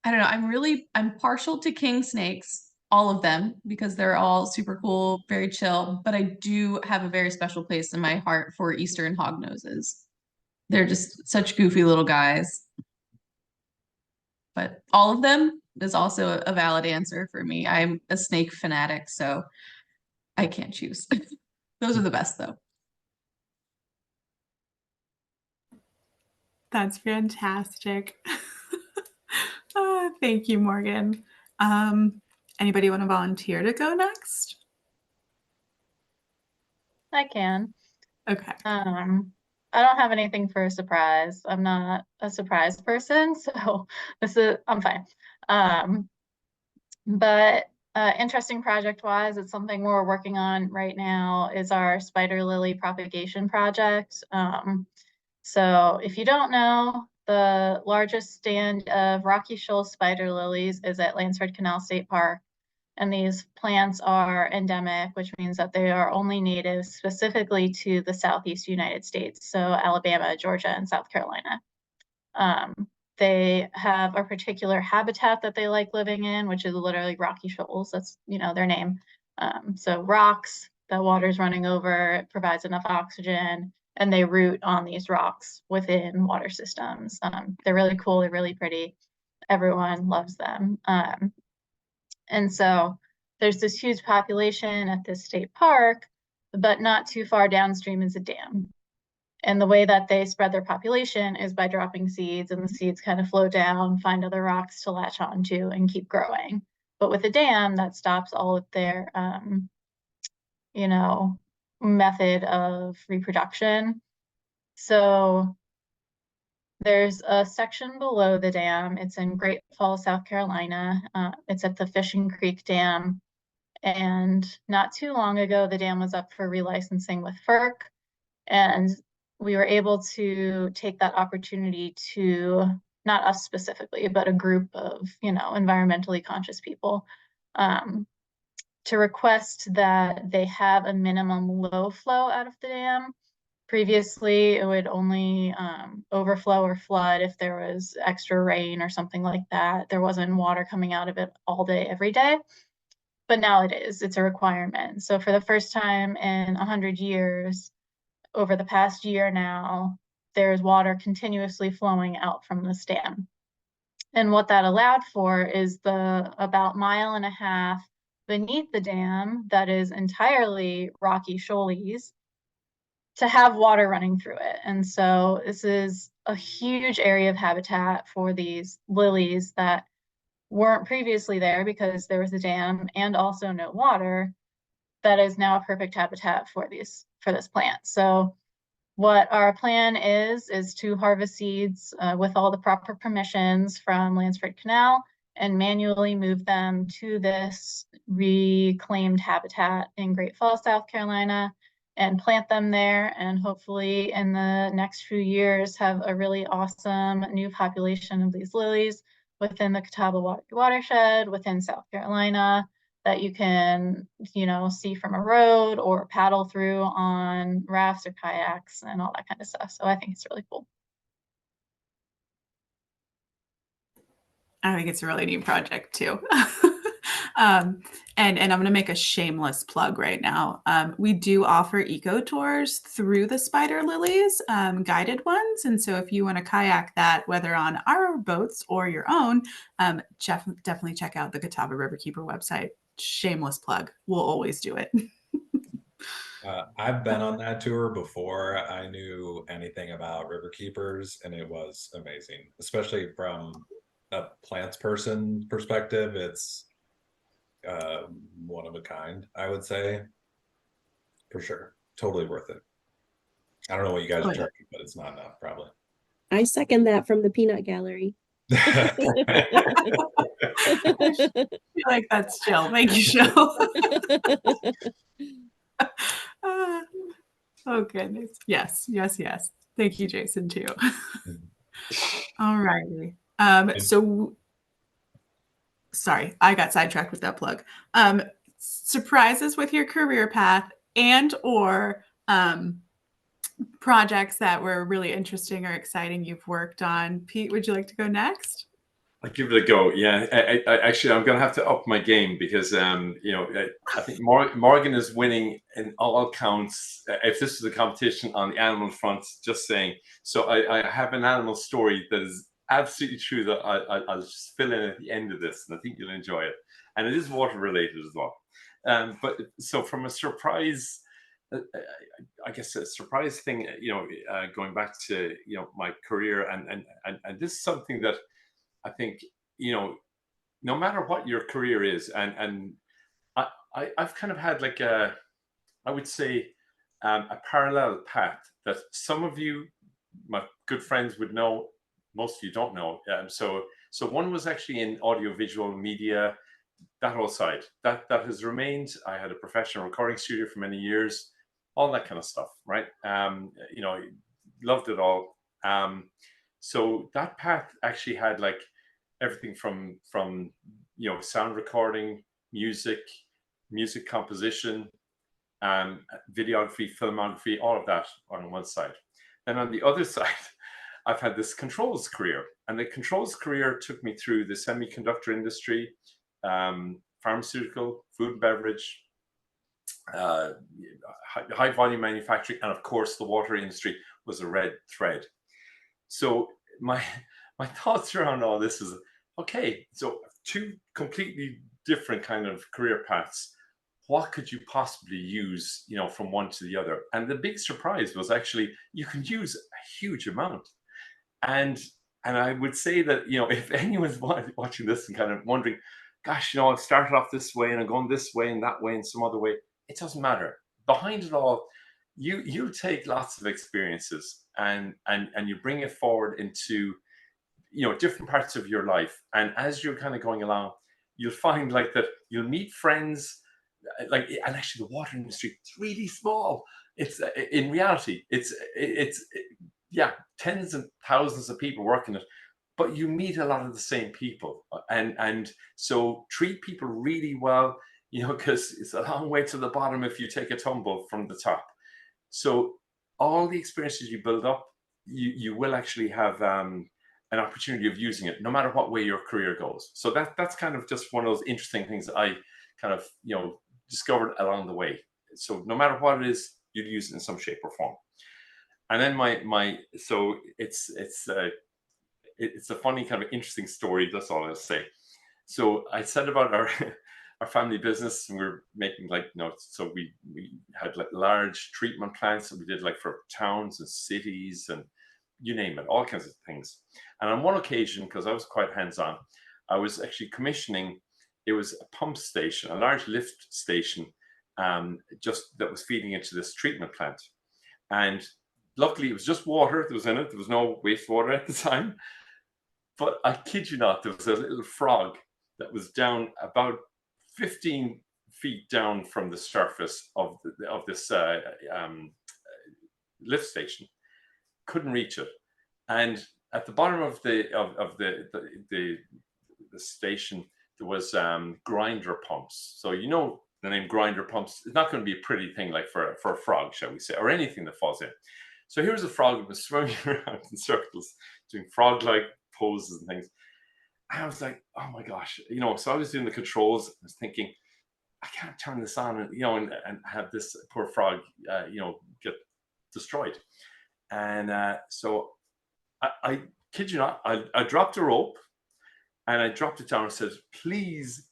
I don't know, I'm partial to king snakes, all of them, because they're all super cool, very chill, but I do have a very special place in my heart for Eastern hognoses. They're just such goofy little guys. But all of them is also a valid answer for me. I'm a snake fanatic, so I can't choose. Those are the best, though. That's fantastic. Thank you, Morgan. Anybody want to volunteer to go next? I can. Okay. I don't have anything for a surprise. I'm not a surprise person, so I'm fine. But interesting project-wise, it's something we're working on right now is our spider lily propagation project. So if you don't know, the largest stand of rocky shoal spider lilies is at Lansford Canal State Park. And these plants are endemic, which means that they are only native specifically to the Southeast United States, so Alabama, Georgia, and South Carolina. They have a particular habitat that they like living in, which is literally rocky shoals. That's, their name. So rocks, the water's running over, it provides enough oxygen, and they root on these rocks within water systems. They're really cool, they're really pretty. Everyone loves them. And so there's this huge population at this state park, but not too far downstream is a dam. And the way that they spread their population is by dropping seeds, and the seeds kind of float down, find other rocks to latch onto, and keep growing. But with a dam, that stops all of their, method of reproduction. So there's a section below the dam. It's in Great Falls, South Carolina. It's at the Fishing Creek Dam. And not too long ago, the dam was up for relicensing with FERC. And we were able to take that opportunity to, not us specifically, but a group of, environmentally conscious people, to request that they have a minimum low flow out of the dam. Previously, it would only overflow or flood if there was extra rain or something like that. There wasn't water coming out of it all day, every day. But now it is. It's a requirement. So for the first time in 100 years, over the past year now, there's water continuously flowing out from this dam. And what that allowed for is the about 1.5 miles beneath the dam that is entirely rocky shoalies to have water running through it. And so this is a huge area of habitat for these lilies that weren't previously there because there was a dam and also no water. That is now a perfect habitat for this plant. So what our plan is to harvest seeds with all the proper permissions from Lansford Canal and manually move them to this reclaimed habitat in Great Falls, South Carolina, and plant them there, and hopefully in the next few years have a really awesome new population of these lilies within the Catawba watershed within South Carolina that you can, see from a road or paddle through on rafts or kayaks and all that kind of stuff. So I think it's really cool. I think it's a really neat project too. And I'm going to make a shameless plug right now. We do offer eco tours through the spider lilies, guided ones. And so if you want to kayak that, whether on our boats or your own, definitely check out the Catawba Riverkeeper website. Shameless plug. We'll always do it. I've been on that tour before I knew anything about river keepers, and it was amazing, especially from a plants person perspective. It's one of a kind, I would say, for sure. Totally worth it. I don't know what you guys are charging, but it's not enough, probably. I second that from the peanut gallery. I feel like that's chill. Thank you, Jill. Oh goodness. Yes. Thank you, Jason, too. All righty. So sorry, I got sidetracked with that plug. Surprises with your career path and or projects that were really interesting or exciting you've worked on. Pete, would you like to go next? I'll give it a go. Yeah, actually, I'm going to have to up my game because, I think Morgan is winning in all counts. If this was a competition on the animal front, just saying. So I have an animal story that is absolutely true that I'll just fill in at the end of this, and I think you'll enjoy it. And it is water related as well. But so from a surprise, I guess a surprise thing, going back to my career, and this is something that I think, no matter what your career is, and I've kind of had like I would say, a parallel path that some of you, my good friends, would know. Most of you don't know. So one was actually in audiovisual media, that whole side that has remained. I had a professional recording studio for many years, all that kind of stuff, right? Loved it all. So that path actually had like everything from sound recording, music composition, videography, filmography, all of that on one side. Then on the other side, I've had this controls career, and the controls career took me through the semiconductor industry, pharmaceutical, food and beverage, high volume manufacturing, and of course the water industry was a red thread. So my thoughts around all this is, okay, so two completely different kind of career paths. What could you possibly use, from one to the other? And the big surprise was actually you can use a huge amount. And I would say that, if anyone's watching this and kind of wondering, gosh, I've started off this way and I'm going this way and that way and some other way, it doesn't matter. Behind it all, you take lots of experiences and you bring it forward into different parts of your life. And as you're kind of going along, you'll find like that you'll meet friends, and actually the water industry, it's really small. It's in reality, it's yeah, tens of thousands of people working it, but you meet a lot of the same people, and so treat people really well, because it's a long way to the bottom if you take a tumble from the top. So all the experiences you build up, you will actually have an opportunity of using it, no matter what way your career goes. So that's kind of just one of those interesting things that I kind of discovered along the way. So no matter what it is, you'd use it in some shape or form. And then so it's a funny kind of interesting story. That's all I'll say. So I said about our our family business, and we're making so we had like large treatment plants that we did like for towns and cities and you name it, all kinds of things. And on one occasion, because I was quite hands-on, I was actually commissioning. It was a pump station, a large lift station, just that was feeding into this treatment plant. And luckily, it was just water that was in it. There was no wastewater at the time. But I kid you not, there was a little frog that was down about 15 feet down from the surface of this lift station. Couldn't reach it, and at the bottom of the station there was grinder pumps. So the name grinder pumps is not going to be a pretty thing like for a frog, shall we say, or anything that falls in. So here's a frog that was swimming around in circles, doing frog-like poses and things. I was like, oh my gosh, So I was doing the controls. I was thinking, I can't turn this on, and have this poor frog, get destroyed. And so I kid you not, I dropped a rope and I dropped it down and said, please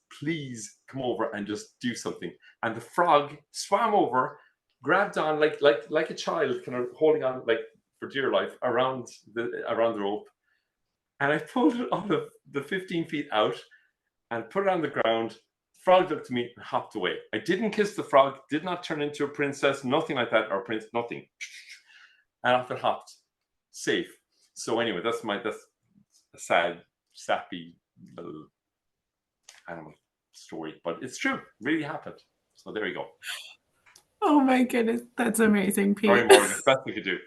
come over and just do something. And the frog swam over, grabbed on like a child, kind of holding on like for dear life around the rope. And I pulled it out of the 15 feet out and put it on the ground. The frog looked at me and hopped away. I didn't kiss the frog, did not turn into a princess, nothing like that, or prince, nothing. And off it hopped, safe. So anyway, that's a sad, sappy little animal story, but it's true, really happened. So there you go. Oh my goodness, that's amazing, Pete. Sorry, Morgan, best we could do.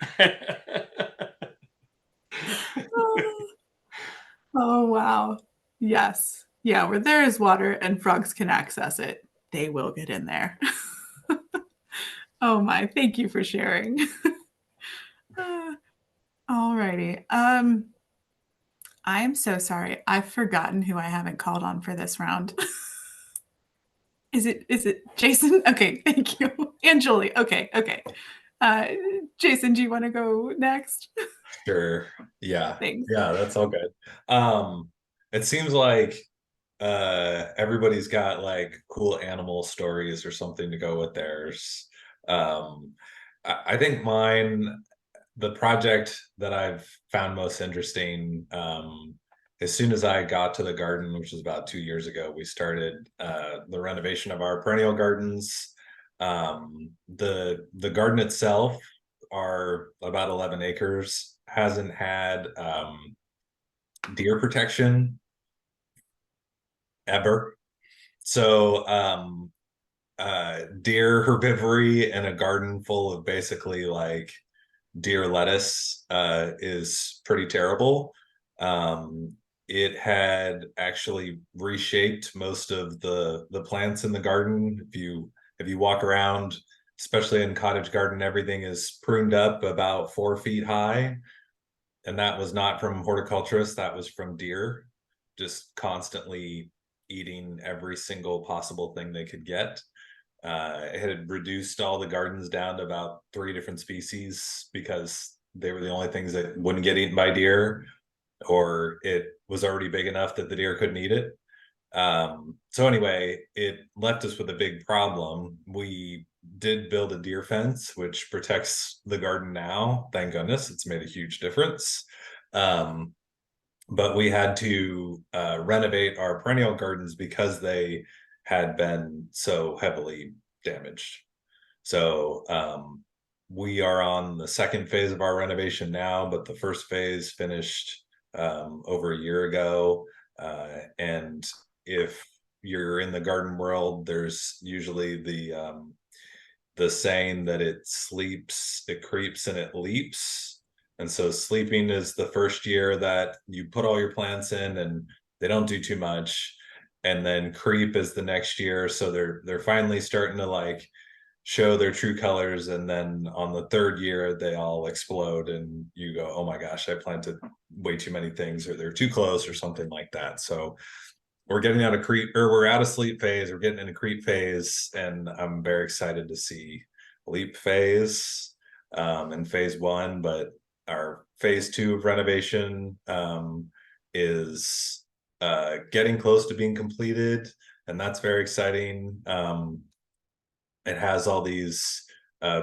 Oh wow. Yes. Yeah, where there is water and frogs can access it, they will get in there. Oh my, thank you for sharing. All righty. I am so sorry. I've forgotten who I haven't called on for this round. Is it Jason? Okay, thank you. And Julie. Okay. Uh, Jason, do you want to go next? Sure. Yeah. Thanks. Yeah, that's all good. It seems like everybody's got like cool animal stories or something to go with theirs. I think mine, the project that I've found most interesting, as soon as I got to the garden, which was about 2 years ago, we started the renovation of our perennial gardens. The garden itself are about 11 acres, hasn't had deer protection ever. So deer herbivory in a garden full of basically like deer lettuce is pretty terrible. It had actually reshaped most of the plants in the garden. If you walk around, especially in cottage garden, everything is pruned up about 4 feet high. And that was not from horticulturists, that was from deer, just constantly eating every single possible thing they could get. It had reduced all the gardens down to about 3 different species because they were the only things that wouldn't get eaten by deer, or it was already big enough that the deer couldn't eat it. So anyway, it left us with a big problem. We did build a deer fence, which protects the garden now. Thank goodness, it's made a huge difference. But we had to renovate our perennial gardens because they had been so heavily damaged. So we are on the second phase of our renovation now, but the first phase finished over a year ago. And if you're in the garden world, there's usually the saying that it sleeps, it creeps, and it leaps. And so sleeping is the first year that you put all your plants in and they don't do too much. And then creep is the next year. So they're finally starting to like show their true colors. And then on the third year, they all explode and you go, oh my gosh, I planted way too many things, or they're too close or something like that. So we're getting out of creep, or we're out of sleep phase, we're getting into creep phase, and I'm very excited to see leap phase in phase 1. But our phase 2 of renovation is getting close to being completed, and that's very exciting. It has all these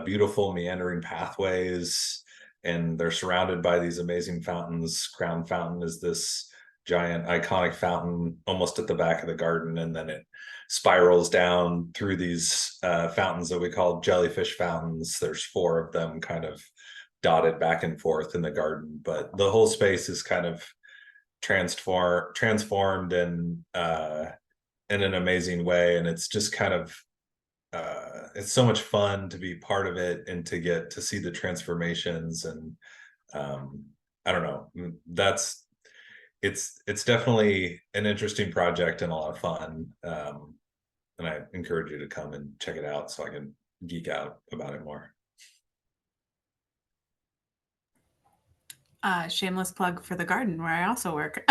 beautiful meandering pathways, and they're surrounded by these amazing fountains. Crown Fountain is this giant iconic fountain almost at the back of the garden, and then it spirals down through these fountains that we call jellyfish fountains. There's 4 of them kind of dotted back and forth in the garden, but the whole space is kind of transformed in an amazing way, and it's just kind of it's so much fun to be part of it and to get to see the transformations. And I don't know, it's definitely an interesting project and a lot of fun. And I encourage you to come and check it out so I can geek out about it more. Shameless plug for the garden where I also work.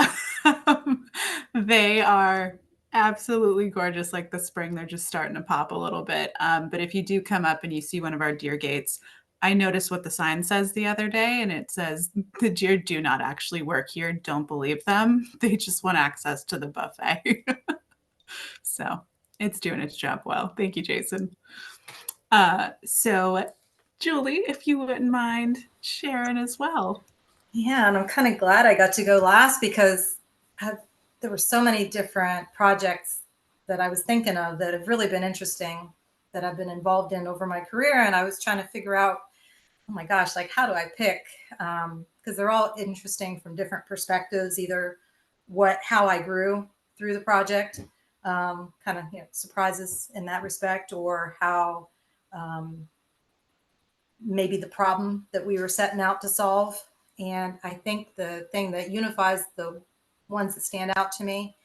They are absolutely gorgeous. Like the spring, they're just starting to pop a little bit. But if you do come up and you see one of our deer gates, I noticed what the sign says the other day, and it says, the deer do not actually work here. Don't believe them. They just want access to the buffet. So it's doing its job well. Thank you, Jason. So Julie, if you wouldn't mind sharing as well. Yeah, and I'm kind of glad I got to go last because there were so many different projects that I was thinking of that have really been interesting that I've been involved in over my career. And I was trying to figure out, oh my gosh, like how do I pick? Because they're all interesting from different perspectives, either how I grew through the project, kind of surprises in that respect, or how maybe the problem that we were setting out to solve. And I think the thing that unifies the ones that stand out to me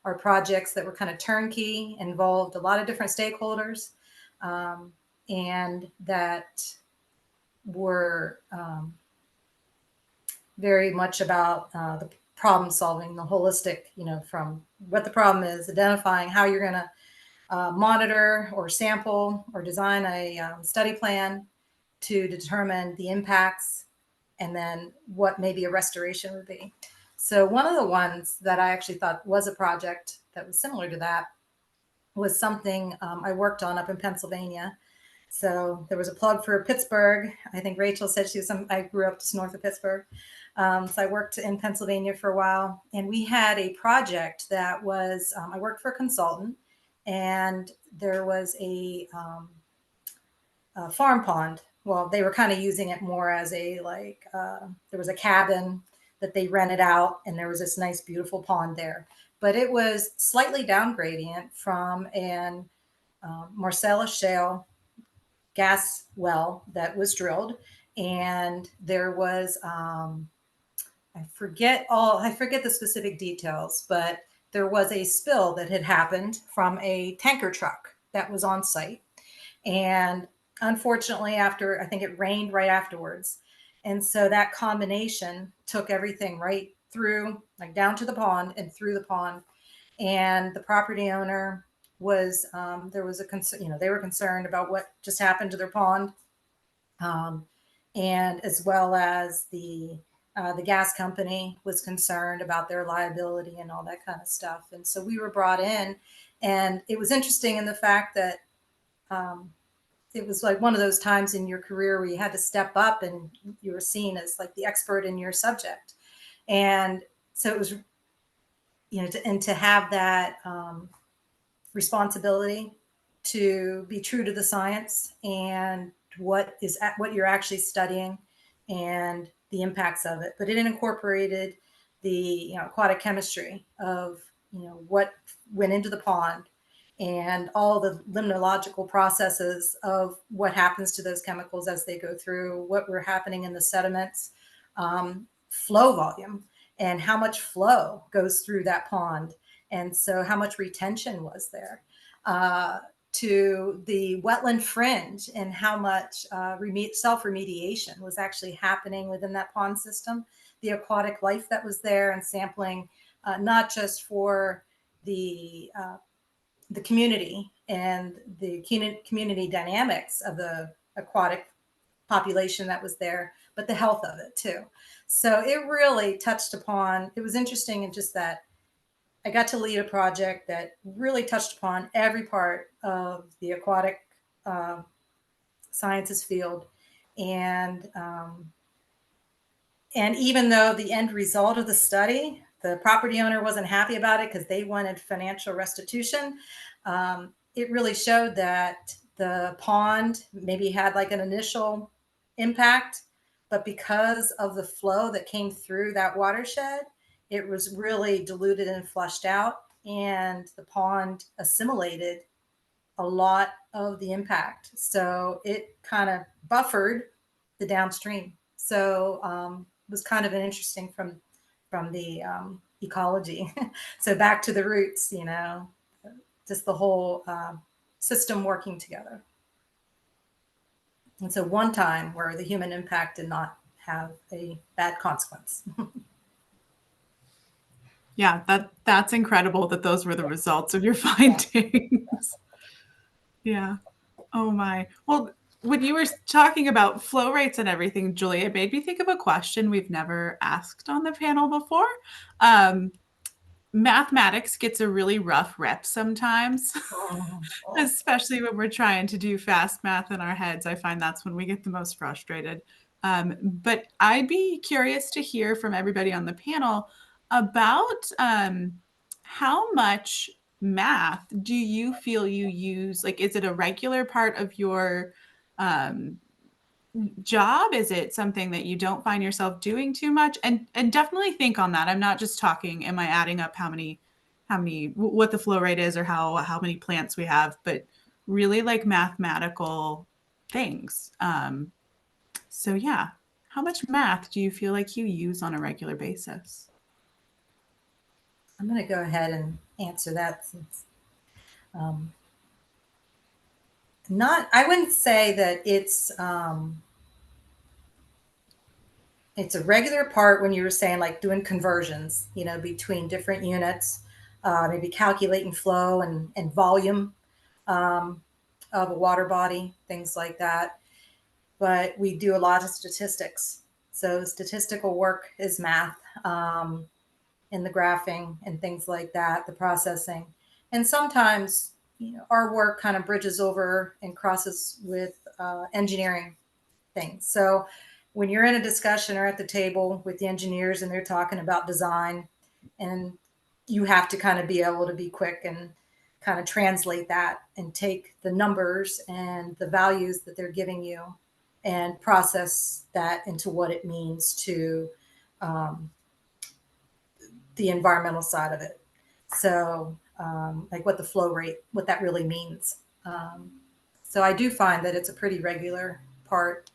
are projects that were kind of turnkey, involved a lot of different stakeholders, and that were very much about the problem solving, the holistic, from what the problem is, identifying how you're going to monitor or sample or design a study plan to determine the impacts, and then what maybe a restoration would be. So one of the ones that I actually thought was a project that was similar to that was something I worked on up in Pennsylvania. So there was a plug for Pittsburgh. I think Rachel said I grew up just north of Pittsburgh. So I worked in Pennsylvania for a while, and we had a project that was, I worked for a consultant, and there was a farm pond. Well, they were kind of using it more as there was a cabin that they rented out, and there was this nice, beautiful pond there. But it was slightly down gradient from an Marcellus shale gas well that was drilled, and there was I forget the specific details, but there was a spill that had happened from a tanker truck that was on site. And unfortunately, I think it rained right afterwards. And so that combination took everything right through, like down to the pond and through the pond. And the property owner was, there was a concern, they were concerned about what just happened to their pond. And as well as the gas company was concerned about their liability and all that kind of stuff. And so we were brought in, and it was interesting in the fact that it was like one of those times in your career where you had to step up and you were seen as like the expert in your subject. And so it was, to have that responsibility to be true to the science and what you're actually studying and the impacts of it. But it incorporated the aquatic chemistry of what went into the pond and all the limnological processes of what happens to those chemicals as they go through, what were happening in the sediments, flow volume, and how much flow goes through that pond. And so how much retention was there, to the wetland fringe and how much self-remediation was actually happening within that pond system, the aquatic life that was there, and sampling not just for the community and the community dynamics of the aquatic population that was there, but the health of it too. So it really touched upon, it was interesting in just that I got to lead a project that really touched upon every part of the aquatic sciences field. And even though the end result of the study, the property owner wasn't happy about it because they wanted financial restitution, it really showed that the pond maybe had like an initial impact, but because of the flow that came through that watershed, it was really diluted and flushed out, and the pond assimilated a lot of the impact. So it kind of buffered the downstream. So it was kind of an interesting from the ecology. So back to the roots, just the whole system working together. And so one time where the human impact did not have a bad consequence. Yeah, that's incredible that those were the results of your findings. Yeah. Oh my. Well, when you were talking about flow rates and everything, Julia, it made me think of a question we've never asked on the panel before. Mathematics gets a really rough rep sometimes, especially when we're trying to do fast math in our heads. I find that's when we get the most frustrated. But I'd be curious to hear from everybody on the panel about how much math do you feel you use? Like, is it a regular part of your job? Is it something that you don't find yourself doing too much? And definitely think on that. I'm not just talking, am I adding up how many what the flow rate is or how many plants we have, but really like mathematical things. So yeah, how much math do you feel like you use on a regular basis? I'm going to go ahead and answer that since I wouldn't say that it's it's a regular part when you were saying like doing conversions, you know, between different units, maybe calculating flow and volume of a water body, things like that. But we do a lot of statistics. So statistical work is math, in the graphing and things like that, the processing. And sometimes, you know, our work kind of bridges over and crosses with engineering things. So when you're in a discussion or at the table with the engineers and they're talking about design, and you have to kind of be able to be quick and kind of translate that and take the numbers and the values that they're giving you and process that into what it means to the environmental side of it. So, like what the flow rate, what that really means. So I do find that it's a pretty regular part,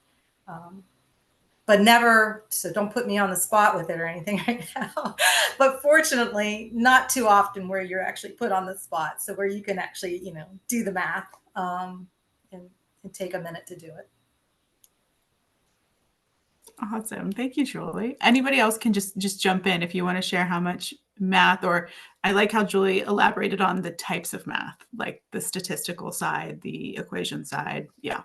but never, so don't put me on the spot with it or anything right now. But fortunately, not too often where you're actually put on the spot. So where you can actually, you know, do the math and take a minute to do it. Awesome. Thank you, Julie. Anybody else can just jump in if you want to share how much math, or I like how Julie elaborated on the types of math, like the statistical side, the equation side. Yeah.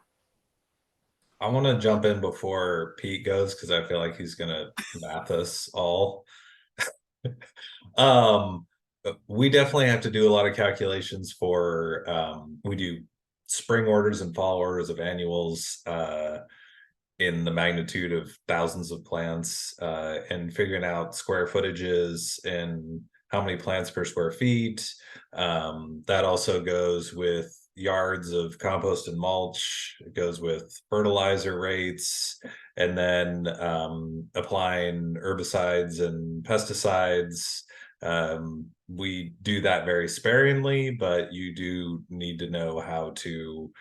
I want to jump in before Pete goes because I feel like he's gonna math us all. Um, we definitely have to do a lot of calculations for we do spring orders and fall orders of annuals in the magnitude of thousands of plants, and figuring out square footages and how many plants per square feet. That also goes with yards of compost and mulch. It goes with fertilizer rates, and then applying herbicides and pesticides. We do that very sparingly, but you do need to know how to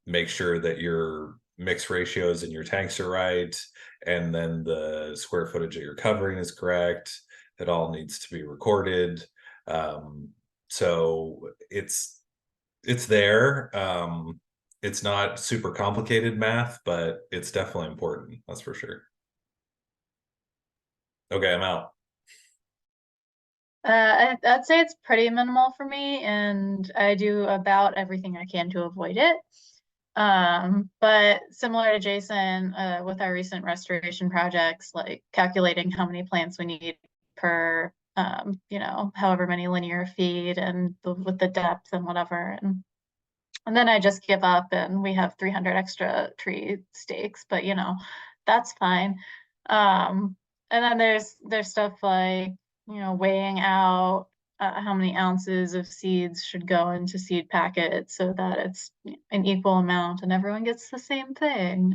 make sure that your mix ratios in your tanks are right, and then the square footage that you're covering is correct. It all needs to be recorded. So it's there. It's not super complicated math, but it's definitely important. That's for sure. Okay, I'm out. I'd say it's pretty minimal for me, and I do about everything I can to avoid it. But similar to Jason, with our recent restoration projects, like calculating how many plants we need per, you know, however many linear feet and with the depth and whatever. And then I just give up and we have 300 extra tree stakes, but you know, that's fine. And then there's stuff like, you know, weighing out how many ounces of seeds should go into seed packets so that it's an equal amount and everyone gets the same thing.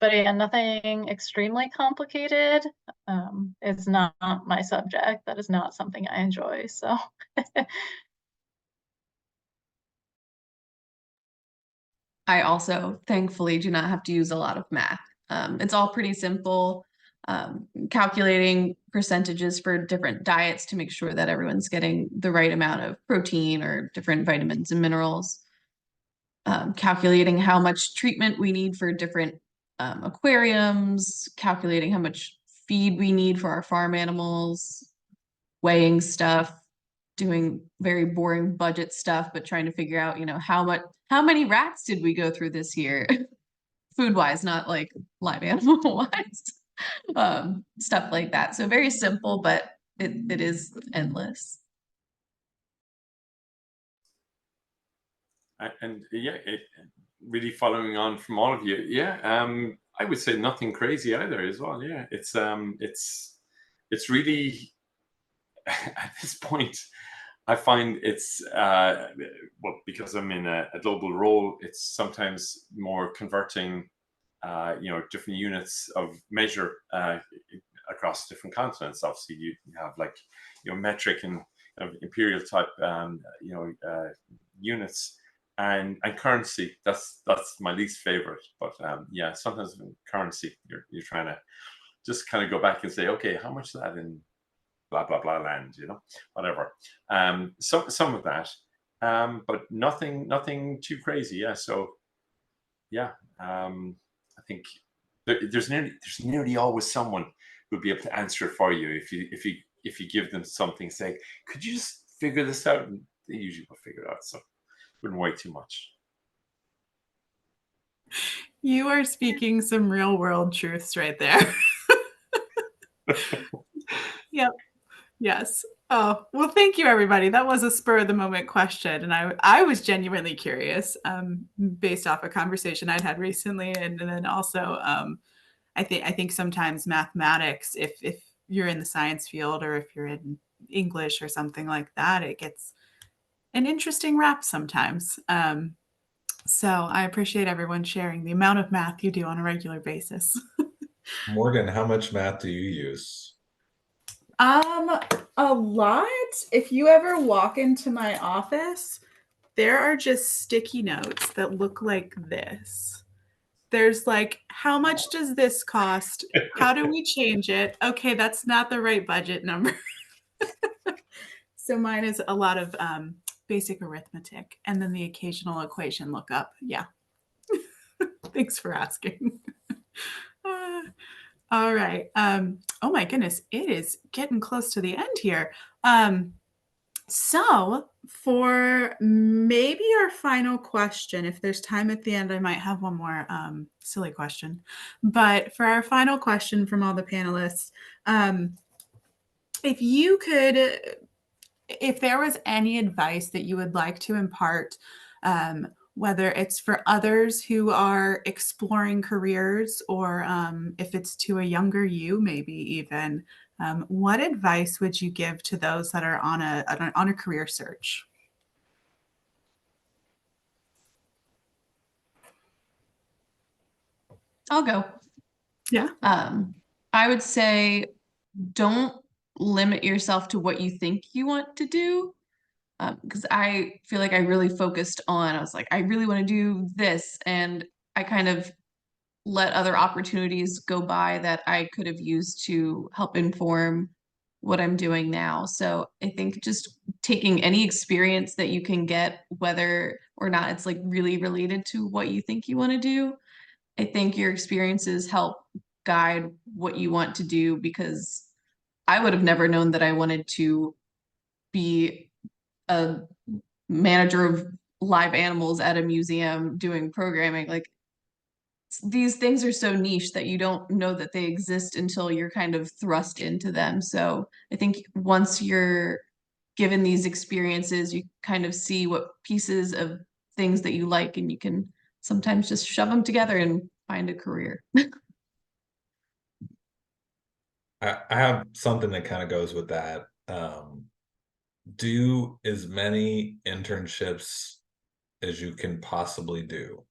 But again, nothing extremely complicated. It's not my subject. That is not something I enjoy. So I also thankfully do not have to use a lot of math. It's all pretty simple. Calculating percentages for different diets to make sure that everyone's getting the right amount of protein or different vitamins and minerals. Calculating how much treatment we need for different aquariums, calculating how much feed we need for our farm animals, weighing stuff, doing very boring budget stuff, but trying to figure out, you know, how many rats did we go through this year? Food wise, not like live animal wise. Stuff like that. So very simple, but it is endless. And yeah, really following on from all of you, yeah, I would say nothing crazy either as well. Yeah, it's really at this point, I find it's well, because I'm in a global role, it's sometimes more converting you know, different units of measure across different continents. Obviously, you have like, you know, metric and imperial type you know, units, and currency. That's my least favorite. But yeah, sometimes in currency, you're trying to just kind of go back and say, okay, how much is that in blah blah blah land, you know, whatever. Some of that, but nothing too crazy. Yeah. So yeah, I think there's nearly always someone who'll be able to answer it for you if you give them something. Say, could you just figure this out? And they usually will figure it out. So wouldn't wait too much. You are speaking some real world truths right there. Yep. Yes. Oh, well, thank you, everybody. That was a spur of the moment question. And I was genuinely curious based off a conversation I'd had recently. And then also, I think sometimes mathematics, if you're in the science field or if you're in English or something like that, it gets an interesting rap sometimes. So I appreciate everyone sharing the amount of math you do on a regular basis. Morgan, how much math do you use? A lot. If you ever walk into my office, there are just sticky notes that look like this. There's like, how much does this cost? How do we change it? Okay, that's not the right budget number. So mine is a lot of basic arithmetic and then the occasional equation lookup. Yeah. Thanks for asking. All right. Oh my goodness, it is getting close to the end here. So for maybe our final question, if there's time at the end, I might have one more silly question. But for our final question from all the panelists, if you could, if there was any advice that you would like to impart, whether it's for others who are exploring careers or if it's to a younger you, maybe even, what advice would you give to those that are on a career search? I'll go. Yeah. I would say don't limit yourself to what you think you want to do. Because I feel like I really focused on, I was like, I really want to do this. And I kind of let other opportunities go by that I could have used to help inform what I'm doing now. So I think just taking any experience that you can get, whether or not it's like really related to what you think you want to do, I think your experiences help guide what you want to do, because I would have never known that I wanted to be a manager of live animals at a museum doing programming. Like, these things are so niche that you don't know that they exist until you're kind of thrust into them. So I think once you're given these experiences, you kind of see what pieces of things that you like, and you can sometimes just shove them together and find a career. I have something that kind of goes with that. Do as many internships as you can possibly do.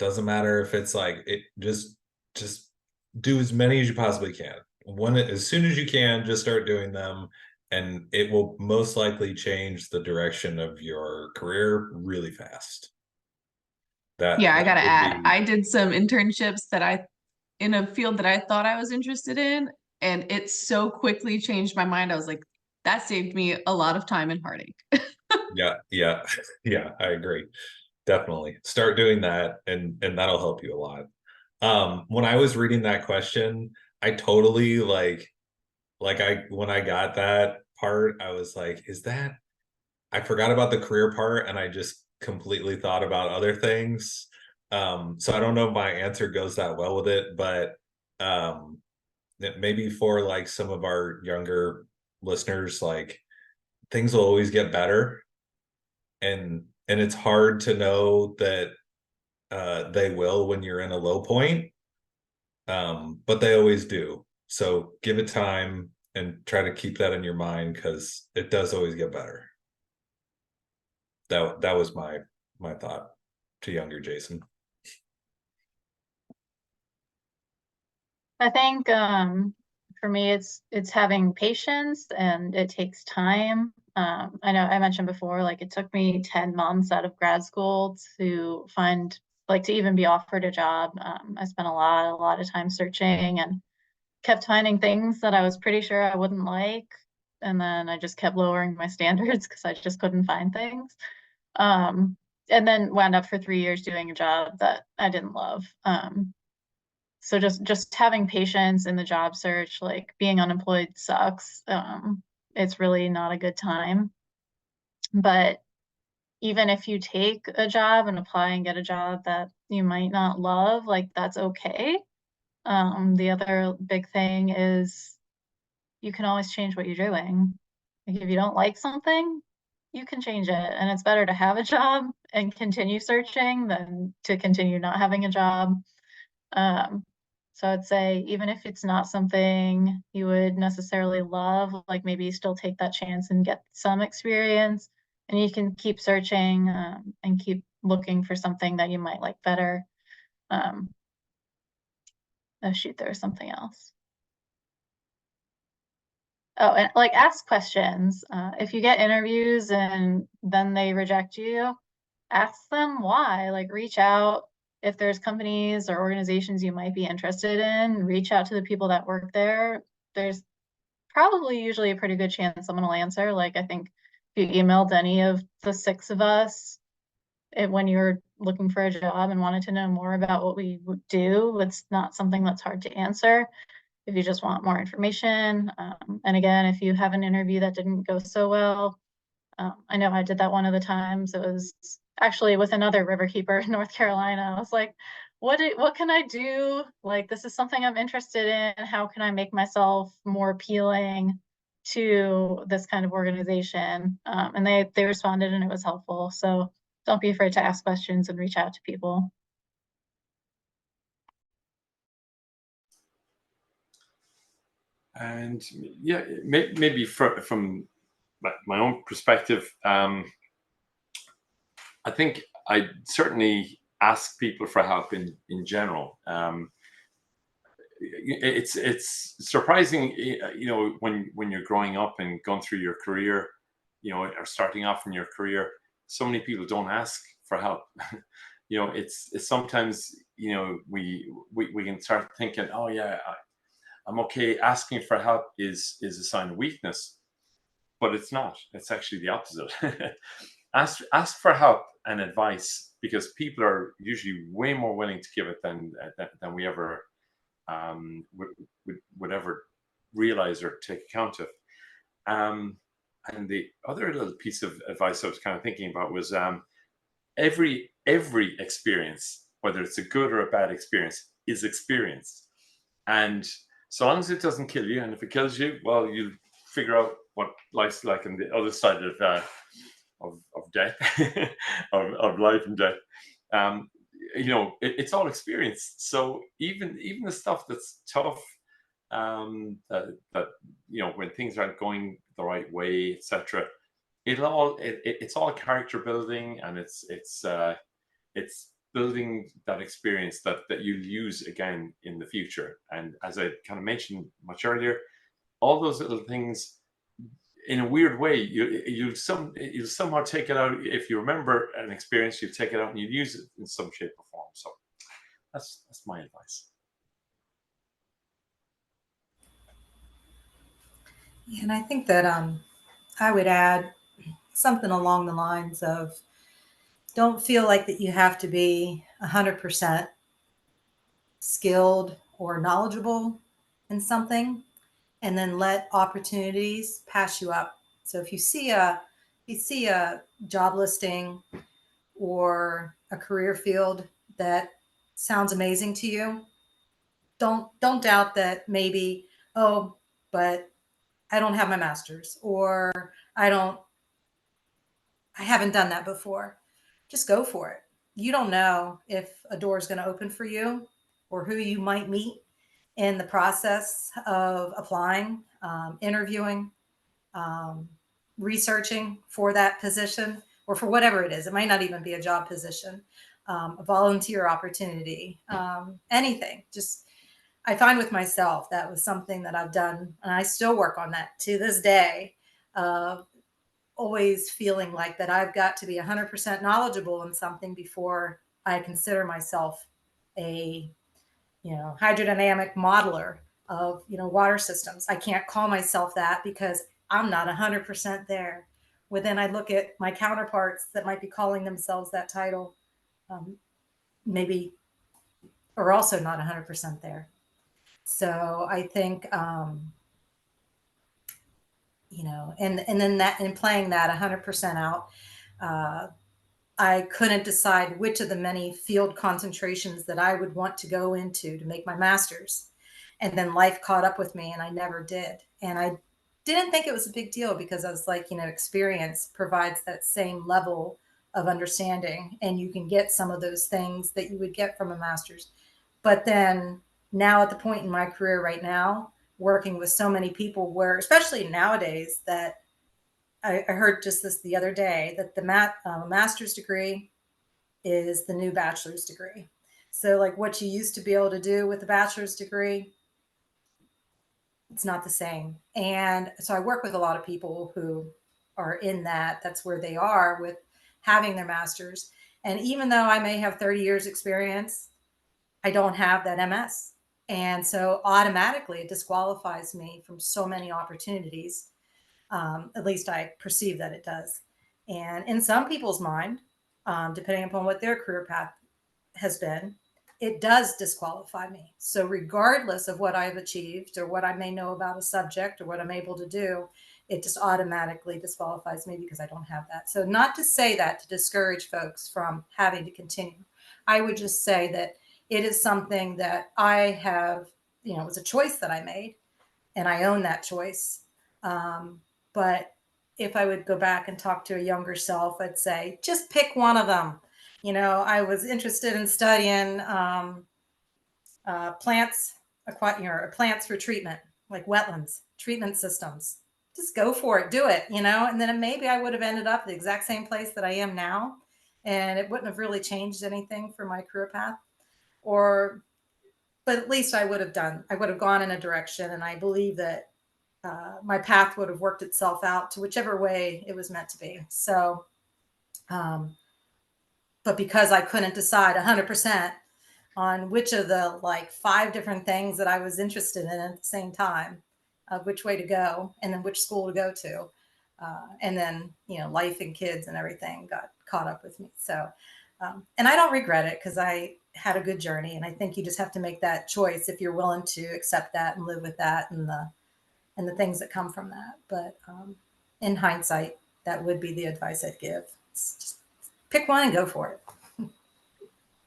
Doesn't matter if it's like it, just do as many as you possibly can. As soon as you can, just start doing them, and it will most likely change the direction of your career really fast. Yeah, I That gotta would add, be, I did some internships in a field that I thought I was interested in, and it so quickly changed my mind. I was like, that saved me a lot of time and heartache. yeah, yeah, yeah, I agree. Definitely start doing that, and that'll help you a lot. When I was reading that question, I totally when I got that part, I was like, is that, I forgot about the career part and I just completely thought about other things. So I don't know if my answer goes that well with it, but maybe for like some of our younger listeners, like things will always get better, and it's hard to know that they will when you're in a low point, but they always do. So give it time and try to keep that in your mind, because it does always get better. That was my thought to younger Jason. I think for me it's having patience, and it takes time. I know I mentioned before, like it took me 10 months out of grad school to find, like, to even be offered a job. I spent a lot of time searching and kept finding things that I was pretty sure I wouldn't like. And then I just kept lowering my standards because I just couldn't find things. And then wound up for 3 years doing a job that I didn't love. So just having patience in the job search, like being unemployed sucks. It's really not a good time. But even if you take a job and apply and get a job that you might not love, like that's okay. The other big thing is you can always change what you're doing. Like if you don't like something, you can change it. And it's better to have a job and continue searching than to continue not having a job. Um, so I'd say even if it's not something you would necessarily love, like maybe you still take that chance and get some experience, and you can keep searching and keep looking for something that you might like better. Oh shoot, there was something else. Oh, and like ask questions. If you get interviews and then they reject you, ask them why. Like reach out if there's companies or organizations you might be interested in, reach out to the people that work there. There's probably usually a pretty good chance someone will answer. Like I think if you emailed any of the 6 of us when you were looking for a job and wanted to know more about what we would do, it's not something that's hard to answer if you just want more information. And again, if you have an interview that didn't go so well, I know I did that one of the times. It was actually with another riverkeeper in North Carolina. I was like, what can I do? Like, this is something I'm interested in. How can I make myself more appealing to this kind of organization? And they responded and it was helpful. So don't be afraid to ask questions and reach out to people. And yeah, maybe from my own perspective, I think I certainly ask people for help in general. It's surprising, when you're growing up and going through your career, or starting off in your career, so many people don't ask for help. It's sometimes, we can start thinking, oh yeah, I'm okay. Asking for help is a sign of weakness, but it's not. It's actually the opposite. Ask for help and advice, because people are usually way more willing to give it than we ever would ever realize or take account of. And the other little piece of advice I was kind of thinking about was, every experience, whether it's a good or a bad experience, is experience. And so long as it doesn't kill you, and if it kills you, well, you figure out what life's like on the other side of death, of life and death. It's all experience. So even the stuff that's tough, that when things aren't going the right way, etc., it's all character building, and it's building that experience that you'll use again in the future. And as I kind of mentioned much earlier, all those little things, in a weird way, you'll somehow take it out. If you remember an experience, you take it out and you use it in some shape or form. So that's my advice. And I think that I would add something along the lines of, don't feel like that you have to be 100% skilled or knowledgeable in something, and then let opportunities pass you up. So if you see a job listing or a career field that sounds amazing to you, don't doubt that maybe, oh, but I don't have my master's, or I haven't done that before. Just go for it. You don't know if a door is going to open for you or who you might meet in the process of applying, interviewing, um, researching for that position, or for whatever it is. It might not even be a job position, a volunteer opportunity, anything. Just, I find with myself, that was something that I've done, and I still work on that to this day. Always feeling like that I've got to be 100% knowledgeable in something before I consider myself a, hydrodynamic modeler of, water systems. I can't call myself that because I'm not 100% there. Well, then I look at my counterparts that might be calling themselves that title, maybe are also not 100% there. So I think, you know, and then that in playing that 100% out, I couldn't decide which of the many field concentrations that I would want to go into to make my master's. And then life caught up with me and I never did. And I didn't think it was a big deal because I was like, you know, experience provides that same level of understanding and you can get some of those things that you would get from a master's. But then now at the point in my career right now, working with so many people where, especially nowadays, that I heard just this the other day that the master's degree is the new bachelor's degree. So like what you used to be able to do with a bachelor's degree, it's not the same. And so I work with a lot of people who are in that's where they are with having their master's. And even though I may have 30 years experience, I don't have that MS. And so automatically it disqualifies me from so many opportunities. At least I perceive that it does. And in some people's mind, depending upon what their career path has been, it does disqualify me. So regardless of what I've achieved or what I may know about a subject or what I'm able to do, it just automatically disqualifies me because I don't have that. So not to say that to discourage folks from having to continue. I would just say that it is something that I have, you know, it was a choice that I made and I own that choice. But if I would go back and talk to a younger self, I'd say, just pick one of them. You know, I was interested in studying plants, plants for treatment, like wetlands, treatment systems. Just go for it, do it, you know, and then maybe I would have ended up the exact same place that I am now. And it wouldn't have really changed anything for my career path. But at least I would have gone in a direction. And I believe that my path would have worked itself out to whichever way it was meant to be. So, but because I couldn't decide 100% on which of the like 5 different things that I was interested in at the same time, which way to go, and then which school to go to, and then you know life and kids and everything got caught up with me. So, and I don't regret it because I had a good journey, and I think you just have to make that choice if you're willing to accept that and live with that and the things that come from that. But in hindsight, that would be the advice I'd give. Just pick one and go for it.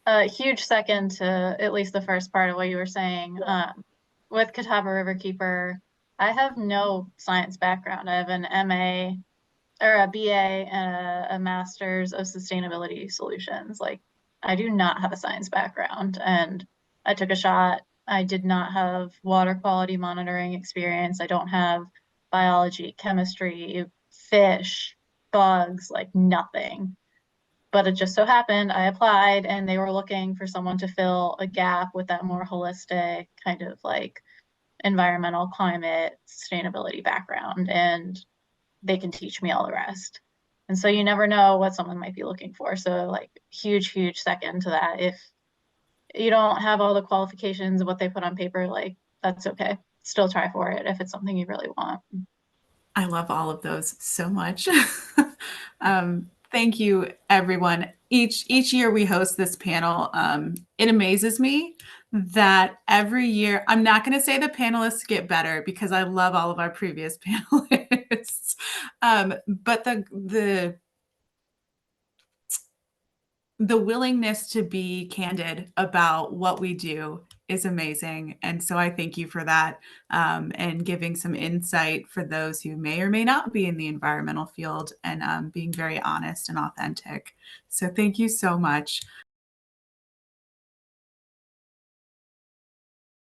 A huge second to at least the first part of what you were saying. With Catawba Riverkeeper, I have no science background. I have an MA or a BA and a master's of sustainability solutions. Like, I do not have a science background, and I took a shot. I did not have water quality monitoring experience. I don't have biology, chemistry, fish, bugs, like nothing. But it just so happened I applied and they were looking for someone to fill a gap with that more holistic kind of like environmental, climate, sustainability background. And they can teach me all the rest. And so you never know what someone might be looking for. So like huge second to that. If you don't have all the qualifications of what they put on paper, like that's okay. Still try for it if it's something you really want. I love all of those so much. Thank you, everyone. Each year we host this panel. It amazes me that every year, I'm not going to say the panelists get better because I love all of our previous panelists, but the willingness to be candid about what we do is amazing. And so I thank you for that, and giving some insight for those who may or may not be in the environmental field, and being very honest and authentic. So thank you so much.